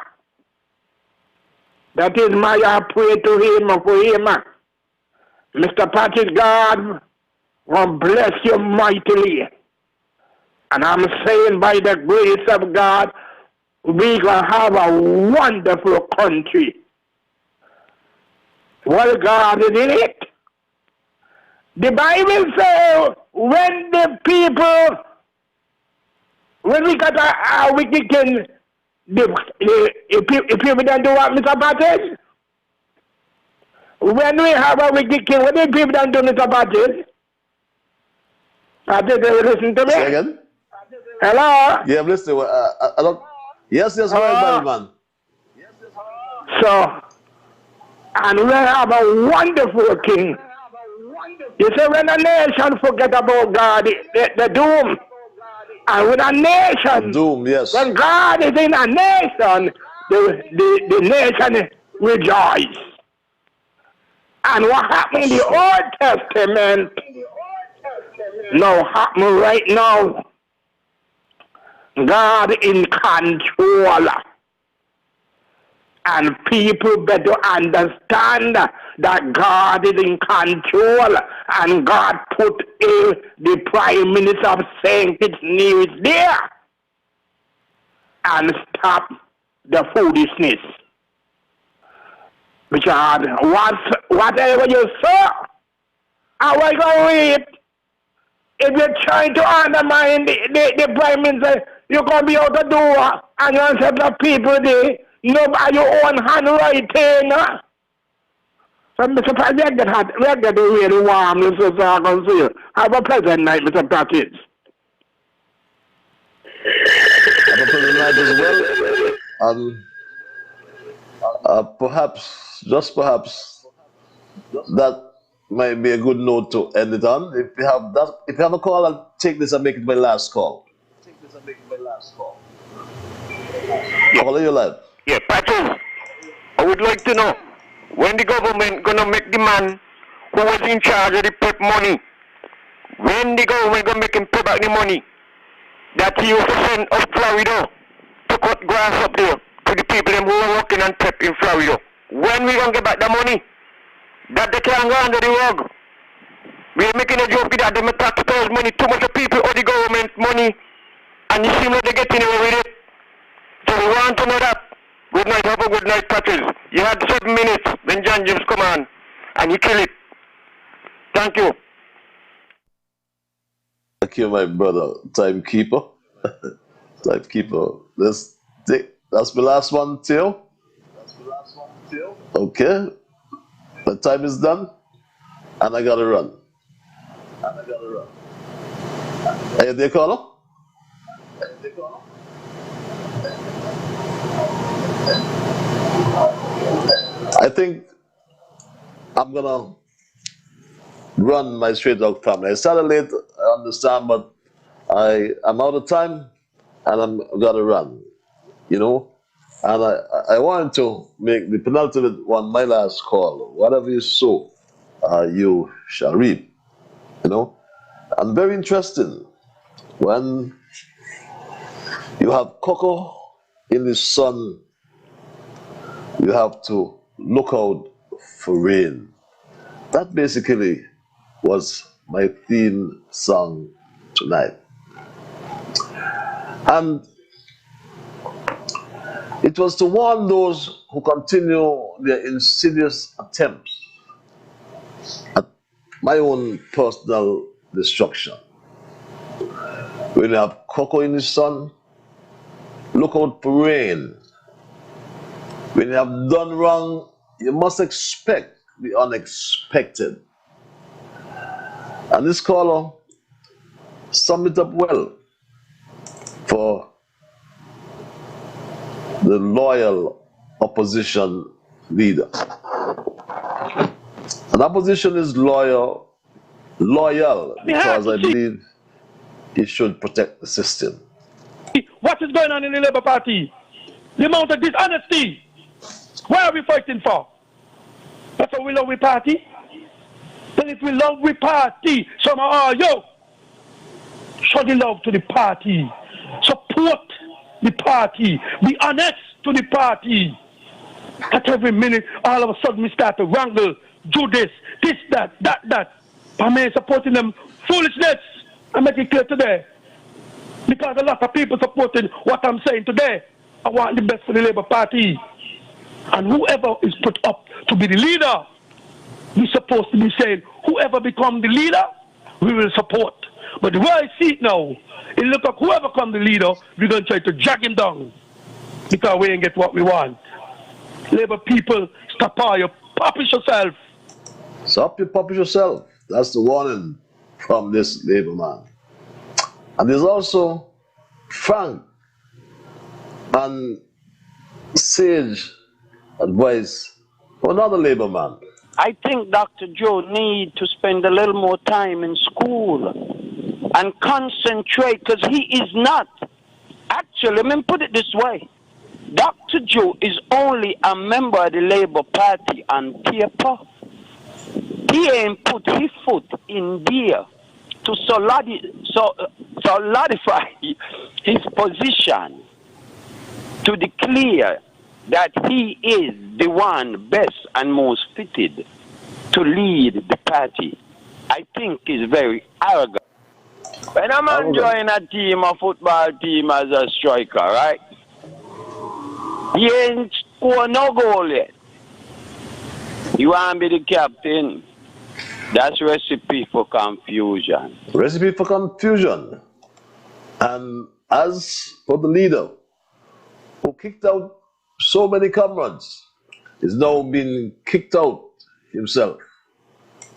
That is my prayer to him for him. Mr. Patrick, God will bless you mightily. And I'm saying by the grace of God, we're going to have a wonderful country. Well, God is in it. The Bible says when the people, when we got a wicked king, if people don't do what, Mr. Patrick? When we have a wicked king, what do people don't do, Mr. Patrick? Patrick, do you listen to me? Say again? Hello? Yeah, I'm listening. Yes, right, man. So, and we have a wonderful king. You say when a nation forget about God, they doom. And when a nation, doom, yes. When God is in a nation, the nation rejoice. And what happened in the Old Testament, now happen right now. God in control. And people better understand that God is in control and God put the Prime Minister of St. Kitts Nevis there. And stop the foolishness. Because whatever you saw, how are you going to read? If you're trying to undermine the Prime Minister, you're going to be out the door and you're going to set the people there. You know, by your own handwriting. So, Mr. President, we're getting really warm, Mr. Sarkozy. Have a pleasant night, Mr. Pratis. Have a pleasant night as well. Perhaps, just perhaps, that might be a good note to end it on. If you have a call, I'll take this and make it my last call. Call you live. Yeah, Patrick, I would like to know when the government gonna make the man who was in charge of the PEP money, when the government gonna make him pay back the money that he used to send up Florida to cut grass up there to the people who were working on PEP in Florida. When we gonna get back the money? That they can't go under the rug. We're making a joke that they make taxpayers' money, too much of people owe the government money, and it seems like they're getting away with it. So we want to know that. Good night, have a good night, Patrick. You had 7 minutes when John James come on, and you kill it. Thank you. Thank you, my brother, timekeeper. Timekeeper. That's the last one, Theo. Okay. The time is done, and I gotta run. Are you there, caller? I think I'm gonna run my straight dog family. I started late, I understand, but I'm out of time and I'm gonna run, you know. And I wanted to make the penultimate one my last call. Whatever you sow, you shall reap, you know. And very interesting, when you have cocoa in the sun, you have to look out for rain. That basically was my theme song tonight. And it was to warn those who continue their insidious attempts at my own personal destruction. When you have cocoa in the sun, look out for rain. When you have done wrong, you must expect the unexpected. And this caller summed it up well for the loyal opposition leader. An opposition is loyal because I believe he should protect the system. What is going on in the Labour Party? The amount of dishonesty. Where are we fighting for? That's what we love with party. Then if we love with party, somehow, show the love to the party. Support the party. Be honest to the party. At every minute, all of a sudden we start to wrangle, do this, that. I'm supporting them foolishness. I make it clear today. Because a lot of people supporting what I'm saying today. I want the best for the Labour Party. And whoever is put up to be the leader, we're supposed to be saying, whoever becomes the leader, we will support. But the way I see it now, it looks like whoever becomes the leader, we're going to try to drag him down. Because we ain't get what we want. Labour people, stop all your puppish yourself. Stop your puppish yourself. That's the warning from this Labour man. And there's also frank and sage advice for another Labour man. I think Dr. Joe needs to spend a little more time in school and concentrate, because he is not. Actually, let me put it this way. Dr. Joe is only a member of the Labour Party on paper. He ain't put his foot in there to solidify his position, to declare that he is the one best and most fitted to lead the party, I think is very arrogant. When a man join a team, a football team as a striker, right? He ain't score no goal yet. You want to be the captain. That's recipe for confusion. Recipe for confusion. And as for the leader who kicked out so many comrades, is now being kicked out himself.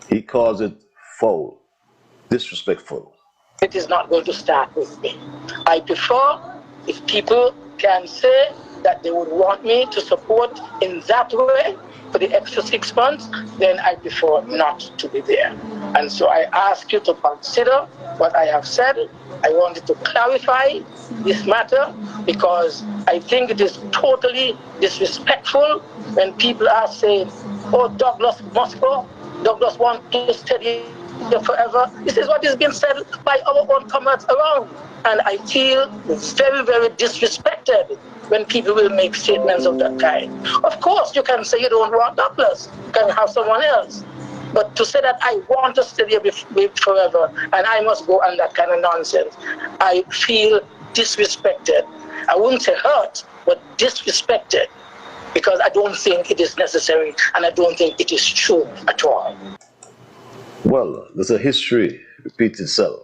He calls it foul, disrespectful. It is not going to start with me. I prefer if people can say that they would want me to support in that way for the extra 6 months, then I prefer not to be there. And so I ask you to consider what I have said. I wanted to clarify this matter because I think it is totally disrespectful when people are saying, oh, Douglas must go. Douglas wants to stay here forever. This is what is being said by our own comrades around. And I feel very, very disrespected when people will make statements of that kind. Of course, you can say you don't want Douglas. You can have someone else. But to say that I want to stay here forever and I must go on that kind of nonsense, I feel disrespected. I wouldn't say hurt, but disrespected, because I don't think it is necessary and I don't think it is true at all. Well, there's a history repeats itself.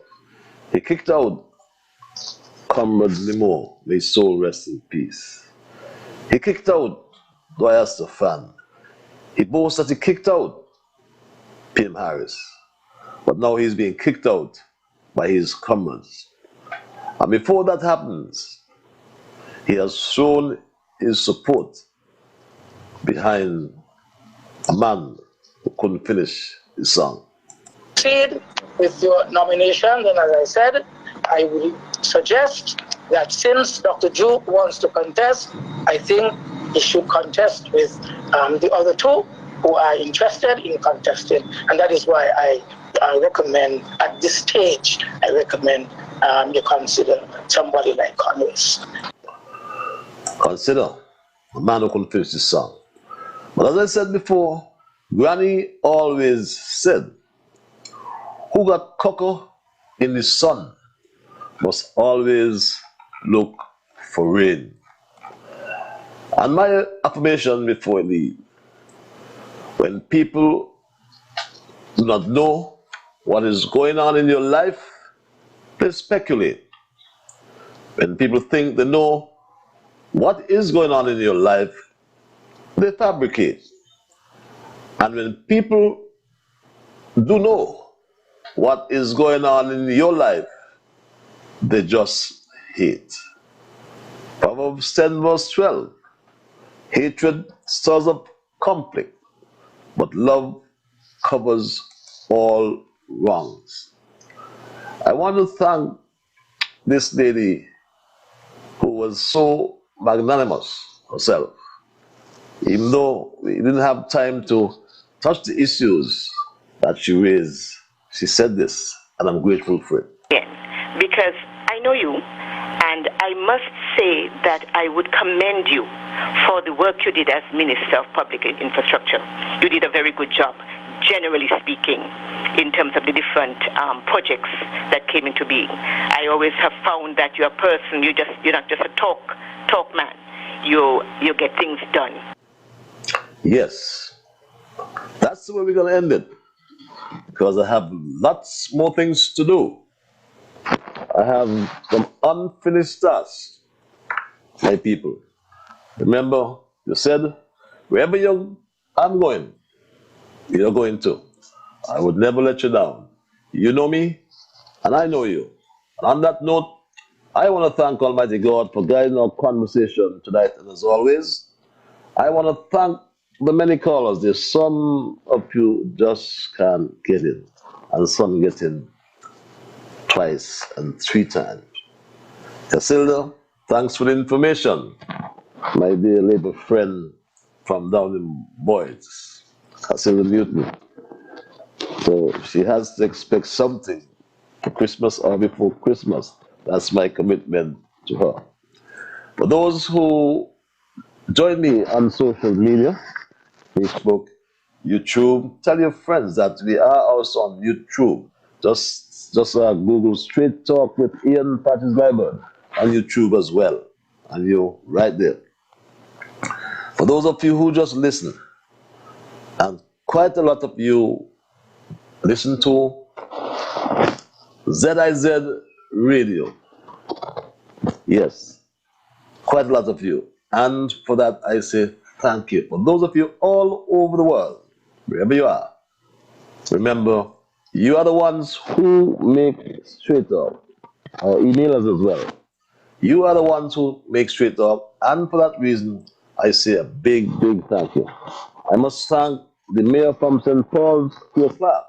He kicked out Comrade Limo, may his soul rest in peace. He kicked out Dwyer Fan. He boasts that he kicked out P.M. Harris. But now he's being kicked out by his comrades. And before that happens, he has shown his support behind a man who couldn't finish his song. Proceed with your nomination, and as I said, I will suggest that since Dr. Jew wants to contest, I think he should contest with the other two who are interested in contesting, and that is why I recommend at this stage, I recommend you consider somebody like Conway's. Consider a man who couldn't finish his song. But as I said before, Granny always said, who got cocoa in the sun must always look for rain. And my affirmation before I leave, when people do not know what is going on in your life, they speculate. When people think they know what is going on in your life, they fabricate. And when people do know what is going on in your life, they just hate. Proverbs 10 verse 12. Hatred stirs up conflict, but love covers all wrongs. I want to thank this lady who was so magnanimous herself. Even though we didn't have time to touch the issues that she raised, she said this, and I'm grateful for it. Yes, because I know you, and I must say that I would commend you for the work you did as Minister of Public Infrastructure. You did a very good job, generally speaking, in terms of the different projects that came into being. I always have found that you're a person, you're not just a talk man. You get things done. Yes, that's the way we're going to end it, because I have lots more things to do. I have some unfinished tasks, my people. Remember, you said, wherever I'm going, you're going to. I would never let you down. You know me, and I know you. And on that note, I want to thank Almighty God for guiding our conversation tonight, and as always, I want to thank the many callers. There's some of you just can't get in, and some get in twice and 3 times. Casilda, thanks for the information. My dear Labour friend from down in Boyd's, Casilda Newton. So she has to expect something for Christmas or before Christmas. That's my commitment to her. For those who Join me on social media, Facebook, YouTube. Tell your friends that we are also on YouTube. Just Google Straight Talk with Ian Patches Liburd on YouTube as well. And you're right there. For those of you who just listen, and quite a lot of you listen to ZIZ Radio. Yes, quite a lot of you. And for that, I say thank you. For those of you all over the world, wherever you are, remember, you are the ones who make Straight Talk, or email us as well. You are the ones who make Straight Talk, and for that reason, I say a big, big thank you. I must thank the mayor from St. Paul's, Clark,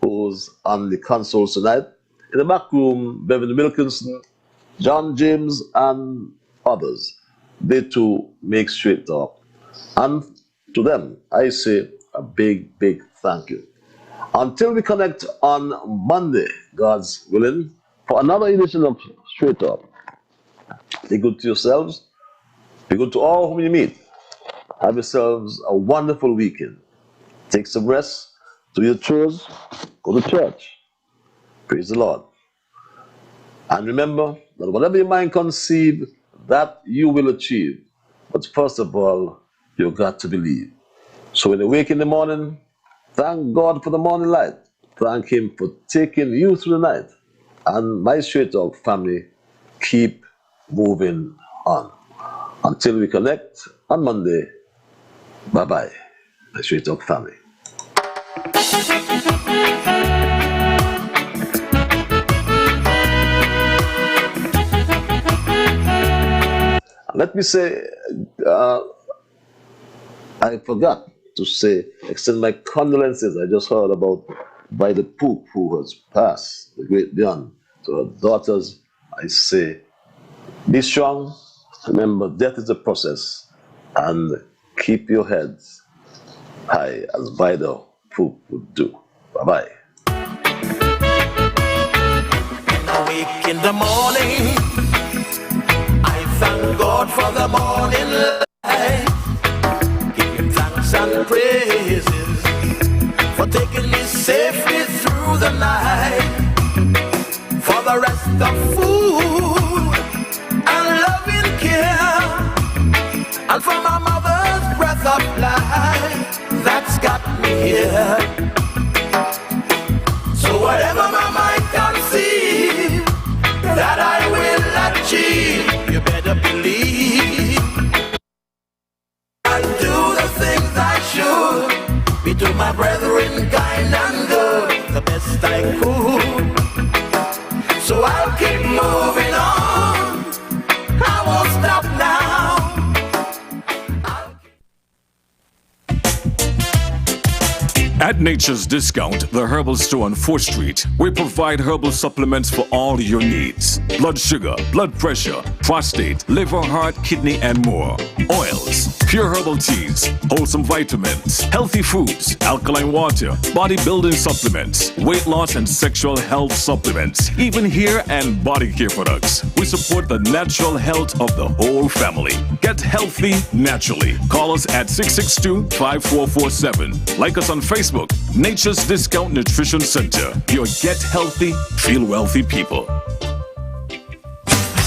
who's on the console tonight. In the back room, Bevan Wilkinson, John James, and others. They too make Straight Talk. And to them, I say a big, big thank you. Until we connect on Monday, God's willing, for another edition of Straight Talk. Be good to yourselves. Be good to all whom you meet. Have yourselves a wonderful weekend. Take some rest, do your chores, go to church. Praise the Lord. And remember that whatever your mind conceive, that you will achieve. But first of all, you've got to believe. So when you wake in the morning, thank God for the morning light. Thank Him for taking you through the night. And my Straight Talk family, keep moving on. Until we connect on Monday, bye-bye, my Straight Talk family. Let me say, I forgot to say, extend my condolences. I just heard about by the Pope who has passed, the great Beyond. To her daughters, I say, be strong. Remember, death is a process, and keep your heads high, as by the Pope would do. Bye-bye. When I wake in the morning, thank God for the morning light. Give Him thanks and praises for taking me safely through the night. For the rest of food and loving care, and for my mother's breath of life that's got me here. So whatever my mind conceive, that I will achieve. You better believe I do the things I should, be to my brethren kind and good, the best I could. So I'll keep moving on, I won't stop now. At Nature's Discount, the herbal store on 4th Street, we provide herbal supplements for all your needs. Blood sugar, blood pressure, prostate, liver, heart, kidney, and more. Oils, pure herbal teas, wholesome vitamins, healthy foods, alkaline water, bodybuilding supplements, weight loss and sexual health supplements, even hair and body care products. We support the natural health of the whole family. Get healthy naturally. Call us at 662-5447. Like us on Facebook. Nature's Discount Nutrition Center. Your get healthy, feel wealthy people.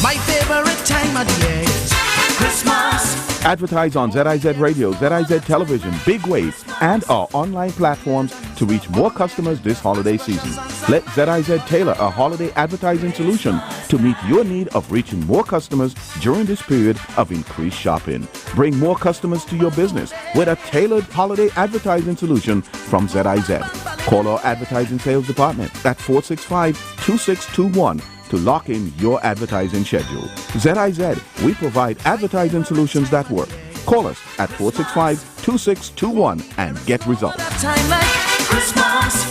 My favorite time of the year is Christmas. Advertise on ZIZ Radio, ZIZ Television, Big Wave, and our online platforms to reach more customers this holiday season. Let ZIZ tailor a holiday advertising solution to meet your need of reaching more customers during this period of increased shopping. Bring more customers to your business with a tailored holiday advertising solution from ZIZ. Call our advertising sales department at 465-2621 to lock in your advertising schedule. ZIZ, we provide advertising solutions that work. Call us at 465-2621 and get results. Time like Christmas,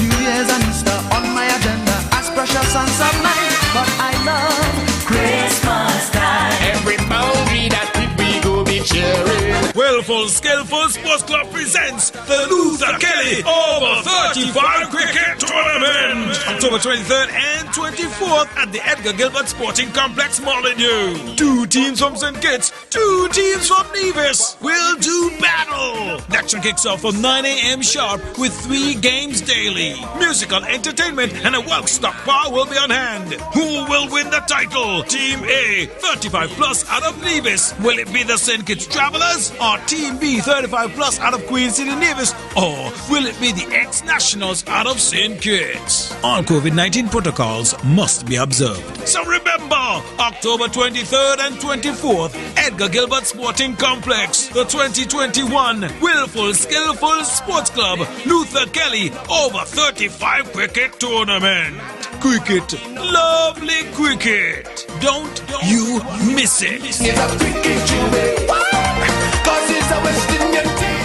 New Year's and Easter on my agenda as precious and some night, but I love Christmas time. Every boundary that we go be cheering. Well, Willful Skillful Sports Club presents the Luther Kelly Over 35 Cricket Tournament, October 23rd and 24th at the Edgar Gilbert Sporting Complex, Molyneux. 2 teams from St. Kitts, 2 teams from Nevis will do battle. The action kicks off from 9 a.m. sharp with 3 games daily. Musical entertainment and a Welsh stock bar will be on hand. Who will win the title? Team A, 35 plus out of Nevis. Will it be the St. Kitts Travelers or Team B, 35 plus out of Queen City, Nevis? Or will it be the ex-nationals out of St. Kitts? All COVID-19 protocols must be observed. So remember, October 23rd and 24th, Edgar Gilbert Sporting Complex, the 2021 Willful Skillful Sports Club Luther Kelly Over 35 Cricket Tournament. Cricket, lovely cricket. Don't you miss it. It's a cricket jubilee. Cause it's a West Indian team.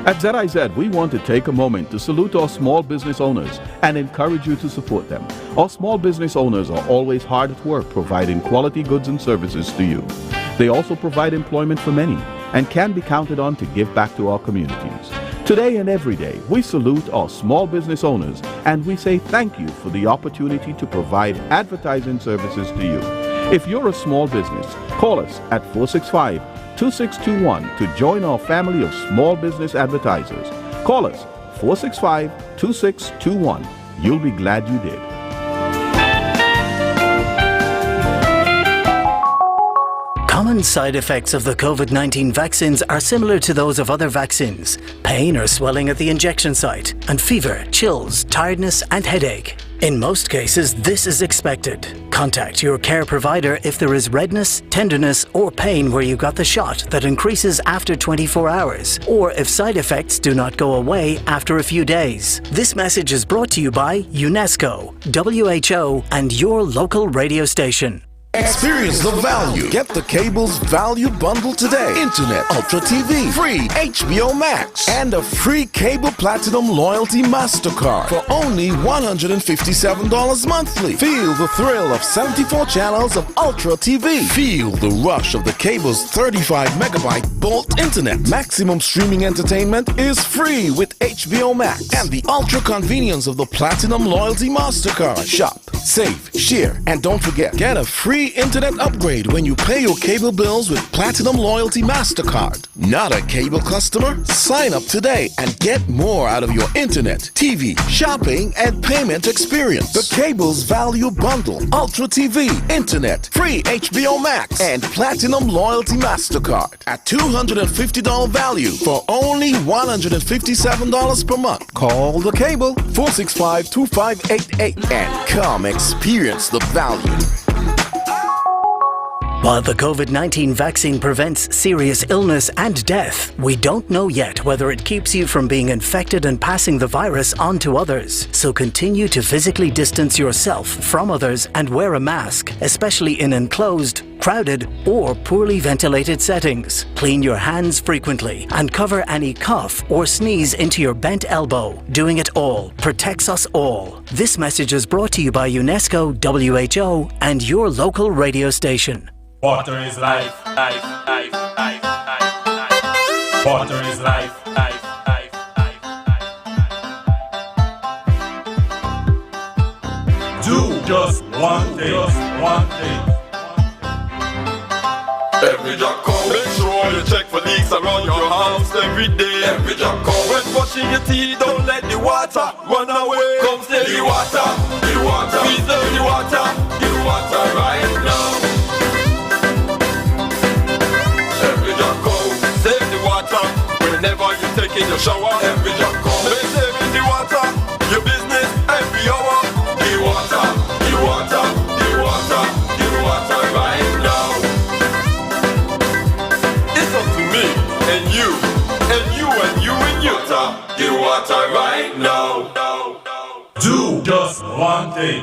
At ZIZ, we want to take a moment to salute our small business owners and encourage you to support them. Our small business owners are always hard at work providing quality goods and services to you. They also provide employment for many and can be counted on to give back to our communities. Today and every day, we salute our small business owners and we say thank you for the opportunity to provide advertising services to you. If you're a small business, call us at 465-2621 to join our family of small business advertisers. Call us 465-2621. You'll be glad you did. Common side effects of the COVID-19 vaccines are similar to those of other vaccines. Pain or swelling at the injection site, and fever, chills, tiredness, and headache. In most cases, this is expected. Contact your care provider if there is redness, tenderness, or pain where you got the shot that increases after 24 hours, or if side effects do not go away after a few days. This message is brought to you by UNESCO, WHO, and your local radio station. Experience the value. Get the cable's value bundle today. Internet, Ultra TV, free HBO Max, and a free Cable Platinum Loyalty MasterCard for only $157 monthly. Feel the thrill of 74 channels of Ultra TV. Feel the rush of the cable's 35 megabyte Bolt Internet. Maximum streaming entertainment is free with HBO Max and the ultra convenience of the Platinum Loyalty MasterCard. Shop, save, share, and don't forget, get a free internet upgrade when you pay your cable bills with Platinum Loyalty MasterCard. Not a cable customer? Sign up today and get more out of your internet, TV, shopping, and payment experience. The cable's value bundle, Ultra TV, internet, free HBO Max, and Platinum Loyalty MasterCard at $250 value for only $157 per month. Call the cable 465-2588 and come experience the value. While the COVID-19 vaccine prevents serious illness and death, we don't know yet whether it keeps you from being infected and passing the virus on to others. So continue to physically distance yourself from others and wear a mask, especially in enclosed, crowded, or poorly ventilated settings. Clean your hands frequently and cover any cough or sneeze into your bent elbow. Doing it all protects us all. This message is brought to you by UNESCO, WHO, and your local radio station. Water is life, life, life, life, life, life. Water is life, life, life, life, life. Do just one thing, Every jacko, make sure you check for leaks around your house every day. Every jacko, when brushing your teeth, don't let the water run away. Come save the water, preserve the water right now. Save the water whenever you take in your shower. Every jacko, saving the water, your business every hour. The water, the water, the water, the water right now. It's up to me and you and you and you and you. The water right now. Do just one thing.